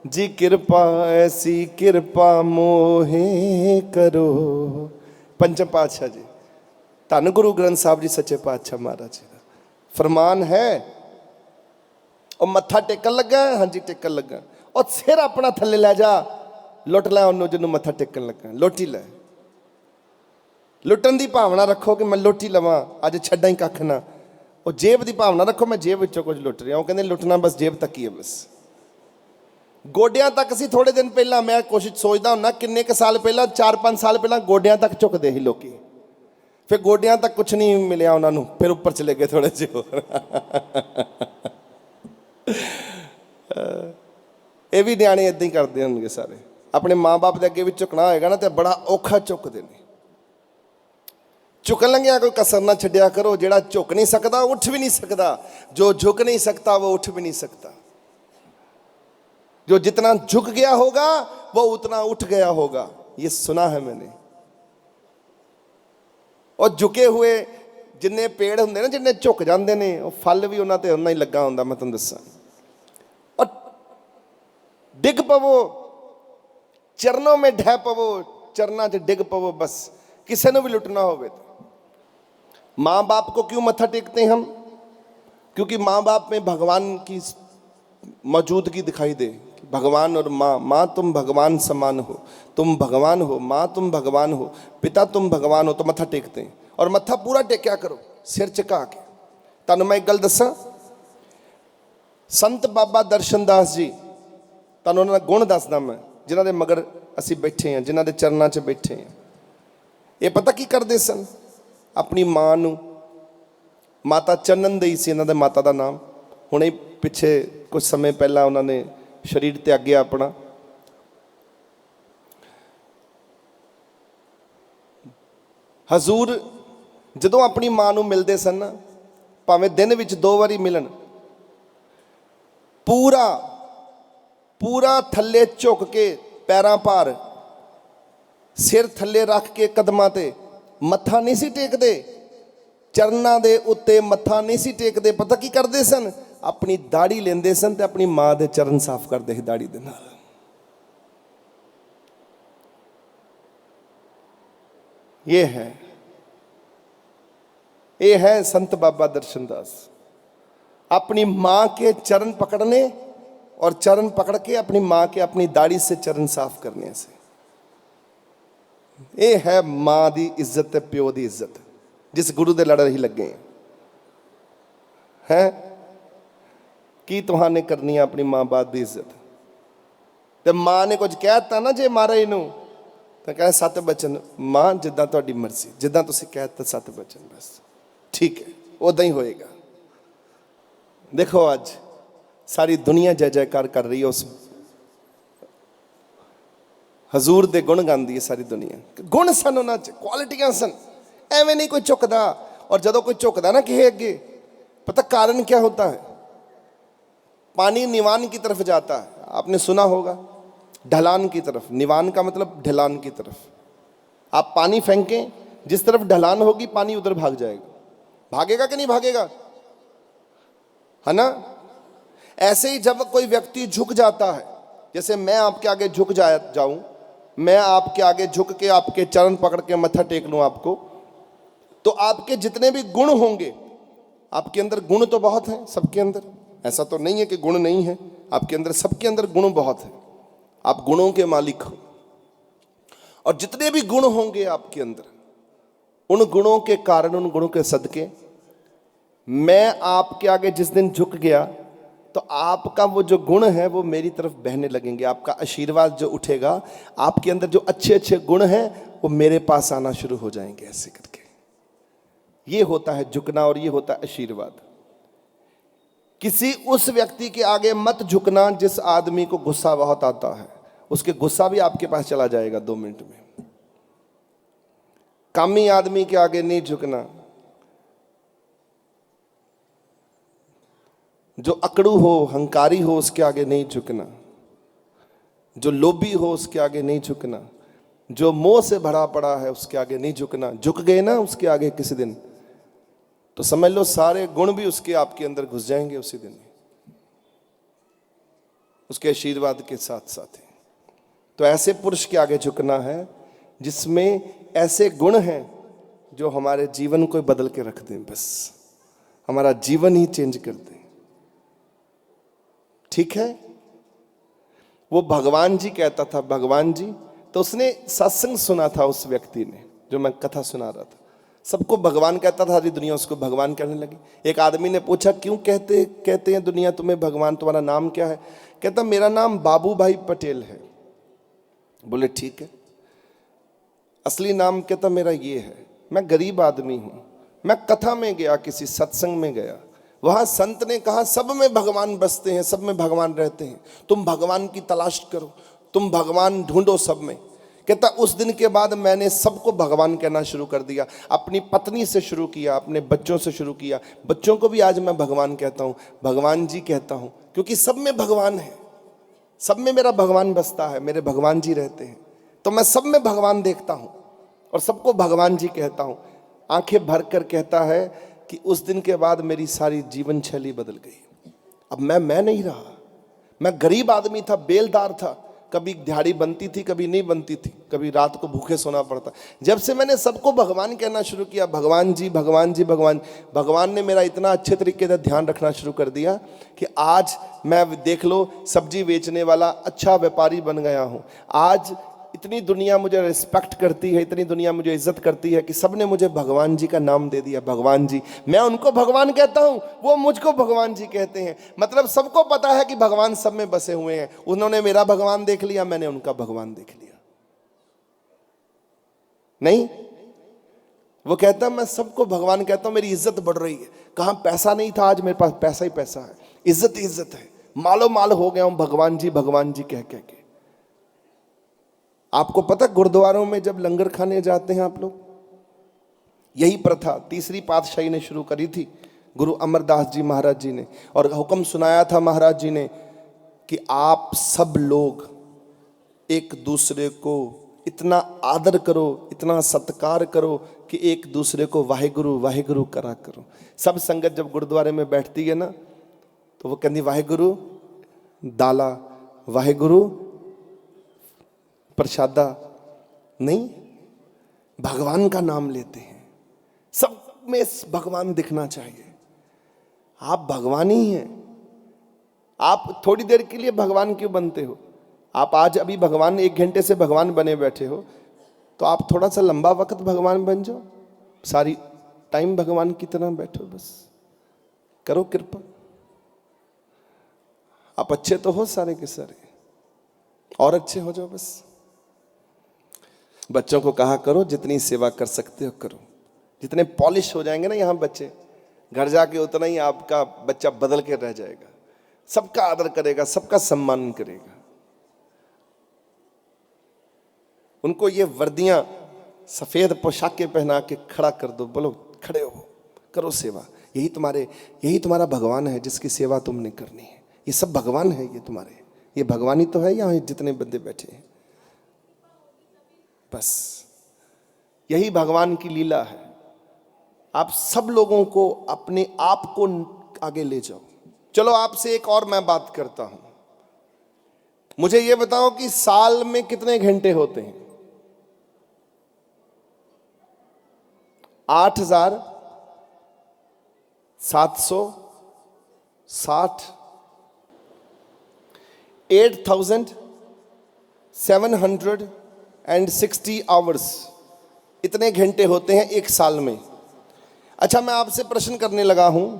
जी कृपा, ऐसी कृपा मोहे करो। पंचम पातशाह जी, धन गुरु ग्रंथ साहब जी सच्चे पातशाह महाराज जी का फरमान है। और मत्था टेकन लगा, हाँ जी टेकन लगा, और सिर अपना थले लै जा, लुट लै उन्होंने जिन्हों मत्था टेकन लगा, लोटी लै। लुटन की भावना रखो कि मैं लोटी लवां, अज छड्डा ही कख ना। और जेब की भावना रखो मैं जेब विचों कुछ लुट रहा। वो कहते लुटना बस जेब तक ही है, बस गोडियां तक। असीं थोड़े दिन पहला, मैं कोशिश सोचता हूं ना, किन्ने क साल पहला, 4-5 साल पहला गोडियां तक झुकते ही लोग, फिर गोडियां तक कुछ नहीं मिलिया उन्होंने, फिर ऊपर चले गए थोड़े जे होर। ये भी न्याणे इदां ही करते होंगे सारे। अपने माँ बाप के अगे भी झुकना होएगा ना, तो बड़ा औखा झुकते हैं। झुकन लगिया कोई कसर ना छड्डिया करो। जिहड़ा झुक नहीं सकता उठ भी नहीं सकता, जो झुक नहीं सकता वो उठ भी नहीं सकता। जो जितना झुक गया होगा वो उतना उठ गया होगा, ये सुना है मैंने। और झुके हुए जिन्ने पेड़ होंगे ना, जिन्ने झुक जाते हैं, वो फल भी उन्होंने उन्ना ही लगा होंगे। मैं तुहानूं दस्सां, और डिग पवो, चरणों में ढह पवो, चरना च डिग पवो, बस किसी ने भी लुटना होवे तो। माँ बाप को क्यों मत्था टेकते हैं हम? क्योंकि माँ बाप में भगवान की मौजूदगी दिखाई दे। भगवान और माँ, माँ तुम भगवान समान हो, तुम भगवान हो, माँ तुम भगवान हो, पिता तुम भगवान हो, तो मत्था टेकते हैं। और मत्था पूरा टेक्या करो, सिर झुका के। तुहानू मैं एक गल दसां, संत बाबा दर्शनदास जी, तुहानू उन्हां दा गुण दसदा मैं, जिन्हां दे मगर असीं बैठे हैं, जिन्हां दे चरनां 'च बैठे हैं। ये पता की करते सन? अपनी माँ नू, माता चन्नन देई सी इन्हां दे माता दा नाम। हुणे पिछे कुछ समय पहला उन्होंने शरीर त्यागया अपना। हजूर जदों अपनी माँ नू मिलते सन ना, भावें दिन विच 2 वारी मिलन, पूरा पूरा थल्ले झुक के पैरां भार, सिर थल्ले रख के कदमां ते मत्था नहीं सी टेकदे, चरनां दे उत्ते मत्था नहीं सी टेकदे। पता की करते सन? अपनी दाढ़ी लेंदे सन ते अपनी माँ दे चरण साफ करते ही दाढ़ी दे नाल। ये है संत बाबा दर्शनदास। अपनी माँ के चरण पकड़ने और चरण पकड़ के अपनी माँ के अपनी दाढ़ी से चरण साफ करने से। ये है माँ की इज्जत ते प्यो की इज्जत, जिस गुरु दे लड़ ही लगे हैं। की तुहाने करनी है अपनी माँ बाप की इज्जत? तो माँ ने कुछ कह दिता ना जे महाराज नू, तो कह 7 बचन, माँ जिद्दां तुहाडी मर्जी, जिद्दां तुसीं कह दिता 7 बचन, बस ठीक है, उदां ही होएगा। देखो आज सारी दुनिया जय जयकार कर रही है, उस हजूर दे गुण गांदी है सारी दुनिया। गुण सन उन्हां च, क्वालिटियां सन, एवें नहीं कोई झुकदा। और जदों कोई झुकदा ना किसे अगे, पता कारण क्या होता है? पानी निवान की तरफ जाता है, आपने सुना होगा, ढलान की तरफ। निवान का मतलब ढलान की तरफ। आप पानी फेंकें, जिस तरफ ढलान होगी पानी उधर भाग जाएगा। भागेगा कि नहीं भागेगा? है ना? ऐसे ही जब कोई व्यक्ति झुक जाता है, जैसे मैं आपके आगे झुक जाऊं, मैं आपके आगे झुक के आपके चरण पकड़ के मत्था टेक लूं आपको, तो आपके जितने भी गुण होंगे, आपके अंदर गुण तो बहुत हैं सबके अंदर, ऐसा तो नहीं है कि गुण नहीं है आपके अंदर, सबके अंदर गुण बहुत है। आप गुणों के मालिक हो। और जितने भी गुण होंगे आपके अंदर, उन गुणों के कारण, उन गुणों के सदके मैं आपके आगे जिस दिन झुक गया, तो आपका वो जो गुण है वो मेरी तरफ बहने लगेंगे। आपका आशीर्वाद जो उठेगा, आपके अंदर जो अच्छे अच्छे गुण हैं वो मेरे पास आना शुरू हो जाएंगे, ऐसे करके। ये होता है झुकना और ये होता है आशीर्वाद। किसी उस व्यक्ति के आगे मत झुकना जिस आदमी को गुस्सा बहुत आता है, उसके गुस्सा भी आपके पास चला जाएगा 2 मिनट में। कामी आदमी के आगे नहीं झुकना, जो अकड़ू हो, हंकारी हो, उसके आगे नहीं झुकना, जो लोभी हो उसके आगे नहीं झुकना, जो मोह से भरा पड़ा है उसके आगे नहीं झुकना। झुक गए ना उसके आगे किसी दिन, तो समझ लो सारे गुण भी उसके आपके अंदर घुस जाएंगे उसी दिन, उसके आशीर्वाद के साथ साथ ही। तो ऐसे पुरुष के आगे झुकना है जिसमें ऐसे गुण हैं जो हमारे जीवन को बदल के रख दें, बस हमारा जीवन ही चेंज कर दें। ठीक है? वो भगवान जी कहता था, भगवान जी, तो उसने सत्संग सुना था उस व्यक्ति ने, जो मैं कथा सुना रहा था। सबको भगवान कहता था, सारी दुनिया उसको भगवान कहने लगी। एक आदमी ने पूछा, क्यों कहते हैं दुनिया तुम्हें भगवान, तुम्हारा नाम क्या है? कहता मेरा नाम बाबू भाई पटेल है। बोले ठीक है, असली नाम? कहता मेरा ये है, मैं गरीब आदमी हूं। मैं कथा में गया, किसी सत्संग में गया, वहां संत ने कहा सब में भगवान बसते हैं, सब में भगवान रहते हैं, तुम भगवान की तलाश करो, तुम भगवान ढूंढो सब में। कहता उस दिन के बाद मैंने सबको भगवान कहना शुरू कर दिया। अपनी पत्नी से शुरू किया, अपने बच्चों से शुरू किया, बच्चों को भी आज मैं भगवान कहता हूँ, भगवान जी कहता हूँ, क्योंकि सब में भगवान है, सब में मेरा भगवान बसता है, मेरे भगवान जी रहते हैं। तो मैं सब में भगवान देखता हूँ और सबको भगवान जी कहता हूँ। आंखें भर कर कहता है कि उस दिन के बाद मेरी सारी जीवन शैली बदल गई। अब मैं नहीं रहा। मैं गरीब आदमी था, बेलदार था, कभी दिहाड़ी बनती थी, कभी नहीं बनती थी, कभी रात को भूखे सोना पड़ता। जब से मैंने सबको भगवान कहना शुरू किया, भगवान जी भगवान जी भगवान, भगवान ने मेरा इतना अच्छे तरीके से ध्यान रखना शुरू कर दिया कि आज मैं देख लो सब्जी बेचने वाला अच्छा व्यापारी बन गया हूँ। आज इतनी दुनिया मुझे रिस्पेक्ट करती है, इतनी दुनिया मुझे इज्जत करती है कि सबने मुझे भगवान जी का नाम दे दिया, भगवान जी। मैं उनको भगवान कहता हूँ, वो मुझको भगवान जी कहते हैं। मतलब सबको पता है कि भगवान सब में बसे हुए हैं। उन्होंने मेरा भगवान देख लिया, मैंने उनका भगवान देख लिया। नहीं, वो कहता मैं सबको भगवान कहता हूँ, मेरी इज्जत बढ़ रही है। कहाँ पैसा नहीं था, आज मेरे पास पैसा ही पैसा है, इज्जत ही इज्जत है, मालो माल हो गया हूँ भगवान जी कह कह के। आपको पता गुरुद्वारों में जब लंगर खाने जाते हैं आप लोग, यही प्रथा तीसरी पातशाही ने शुरू करी थी, गुरु अमरदास जी महाराज जी ने, और हुक्म सुनाया था महाराज जी ने कि आप सब लोग एक दूसरे को इतना आदर करो, इतना सत्कार करो कि एक दूसरे को वाहेगुरु वाहेगुरु करा करो। सब संगत जब गुरुद्वारे में बैठती है ना, तो वो कहती वाहेगुरु दाला, वाहेगुरु प्रसादा, नहीं, भगवान का नाम लेते हैं। सब में भगवान दिखना चाहिए। आप भगवान ही हैं। आप थोड़ी देर के लिए भगवान क्यों बनते हो? आप आज अभी भगवान 1 घंटे से भगवान बने बैठे हो, तो आप थोड़ा सा लंबा वक्त भगवान बन जाओ, सारी टाइम भगवान की तरह बैठो, बस करो कृपा। आप अच्छे तो हो सारे के सारे, और अच्छे हो जाओ बस। बच्चों को कहा करो जितनी सेवा कर सकते हो करो। जितने पॉलिश हो जाएंगे ना यहाँ बच्चे, घर जाके उतना ही आपका बच्चा बदल के रह जाएगा। सबका आदर करेगा, सबका सम्मान करेगा। उनको ये वर्दियां सफेद पोशाकें पहना के खड़ा कर दो, बोलो खड़े हो, करो सेवा। यही तुम्हारा भगवान है जिसकी सेवा तुमने करनी है। ये सब भगवान है, ये तुम्हारे, ये भगवान ही तो है यहाँ जितने बंदे बैठे हैं। बस यही भगवान की लीला है। आप सब लोगों को अपने आप को आगे ले जाओ। चलो आपसे एक और मैं बात करता हूं। मुझे यह बताओ कि साल में कितने घंटे होते हैं? 8,760 8,760 आवर्स, इतने घंटे होते हैं एक साल में। अच्छा, मैं आपसे प्रश्न करने लगा हूं,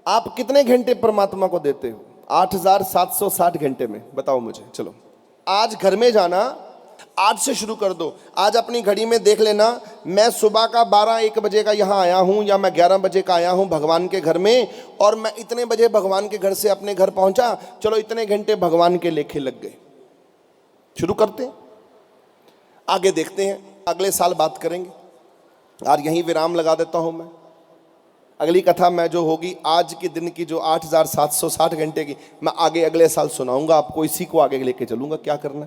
आप कितने घंटे परमात्मा को देते हो 8,760 घंटे में? बताओ मुझे। चलो आज घर में जाना, आज से शुरू कर दो। आज अपनी घड़ी में देख लेना, मैं सुबह का 12-1 बजे का यहाँ आया हूँ, या मैं 11 बजे का आया हूँ भगवान के घर में, और मैं इतने बजे भगवान के घर से अपने घर पहुंचा। चलो इतने घंटे भगवान के लेखे लग गए। शुरू करते हैं, आगे देखते हैं, अगले साल बात करेंगे। और यहीं विराम लगा देता हूं मैं। अगली कथा मैं जो होगी आज के दिन की, जो 8,760 घंटे की, मैं आगे अगले साल सुनाऊंगा आपको। इसी को आगे लेके चलूंगा, क्या करना।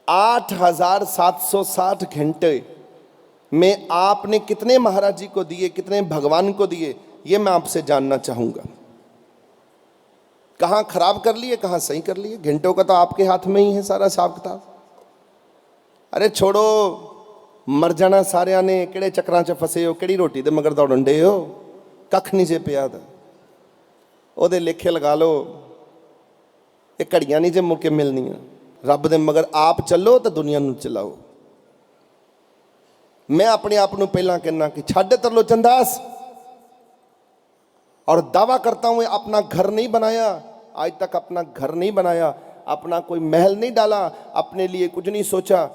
8,760 घंटे में आपने कितने महाराज जी को दिए, कितने भगवान को दिए, ये मैं आपसे जानना चाहूंगा। कहाँ खराब कर लिए, कहाँ सही कर लिए। घंटों का तो आपके हाथ में ही है सारा हिसाब किताब। अरे छोड़ो, मर जाना सारिया ने, किहड़े चक्रां च फसे हो, किहड़ी रोटी दे मगर दौड़न डे हो, कख नहीं जे पिया दा, ओहदे लेखे लगा लो। ये घड़ियां नहीं जे मुके मिलनियां। रब दे मगर आप चलो तो दुनिया नूं चलाओ। मैं अपने आप नूं पहलां कहना कि छड्ड तरलोचन दास, और दावा करता हूं अपना घर नहीं बनाया, आज तक अपना घर नहीं बनाया, अपना कोई महल नहीं डाला, अपने लिए कुछ नहीं सोचा,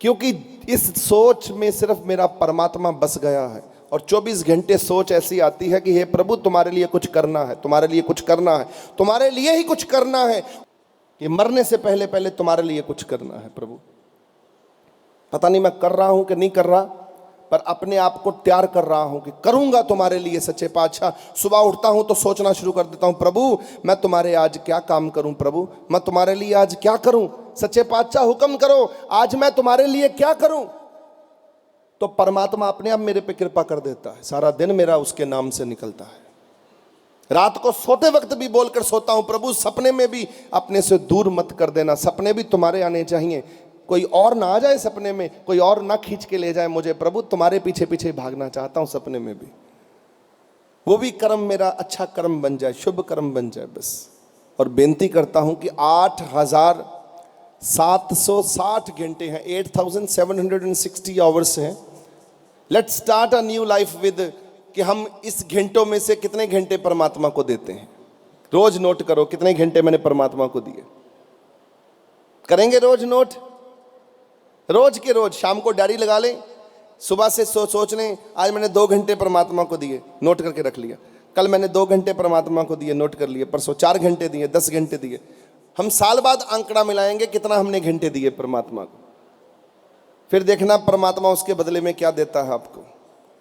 क्योंकि इस सोच में सिर्फ मेरा परमात्मा बस गया है। और 24 घंटे सोच ऐसी आती है कि हे प्रभु तुम्हारे लिए कुछ करना है, तुम्हारे लिए कुछ करना है, तुम्हारे लिए ही कुछ करना है। कि मरने से पहले पहले तुम्हारे लिए कुछ करना है प्रभु। पता नहीं मैं कर रहा हूं कि नहीं कर रहा, पर अपने आप को तैयार कर रहा हूं कि करूंगा तुम्हारे लिए सच्चे पातशाह। सुबह उठता हूं तो सोचना शुरू कर देता हूं, प्रभु मैं तुम्हारे आज क्या काम करूं, प्रभु मैं तुम्हारे लिए आज क्या करूं, सच्चे पातशाह हुक्म करो आज मैं तुम्हारे लिए क्या करूं। तो परमात्मा अपने आप मेरे पे कृपा कर देता है, सारा दिन मेरा उसके नाम से निकलता है। रात को सोते वक्त भी बोलकर सोता हूं, प्रभु सपने में भी अपने से दूर मत कर देना, सपने भी तुम्हारे आने चाहिए, कोई और ना आ जाए सपने में, कोई और ना खींच के ले जाए मुझे, प्रभु तुम्हारे पीछे पीछे भागना चाहता हूं सपने में भी, वो भी कर्म मेरा अच्छा कर्म बन जाए, शुभ कर्म बन जाए बस। और बेनती करता हूं कि 8,760 घंटे हैं, 8,760 आवर्स हैं। Let's start a new life with कि हम इस घंटों में से कितने घंटे परमात्मा को देते हैं। रोज नोट करो कितने घंटे मैंने परमात्मा को दिए। करेंगे रोज नोट, रोज के रोज शाम को डायरी लगा लें, सुबह से सोच लें आज मैंने 2 घंटे परमात्मा को दिए, नोट करके रख लिया। कल मैंने 2 घंटे परमात्मा को दिए, नोट कर लिए। परसों 4 घंटे दिए, 10 घंटे दिए। हम साल बाद आंकड़ा मिलाएंगे कितना हमने घंटे दिए परमात्मा को, फिर देखना परमात्मा उसके बदले में क्या देता है आपको।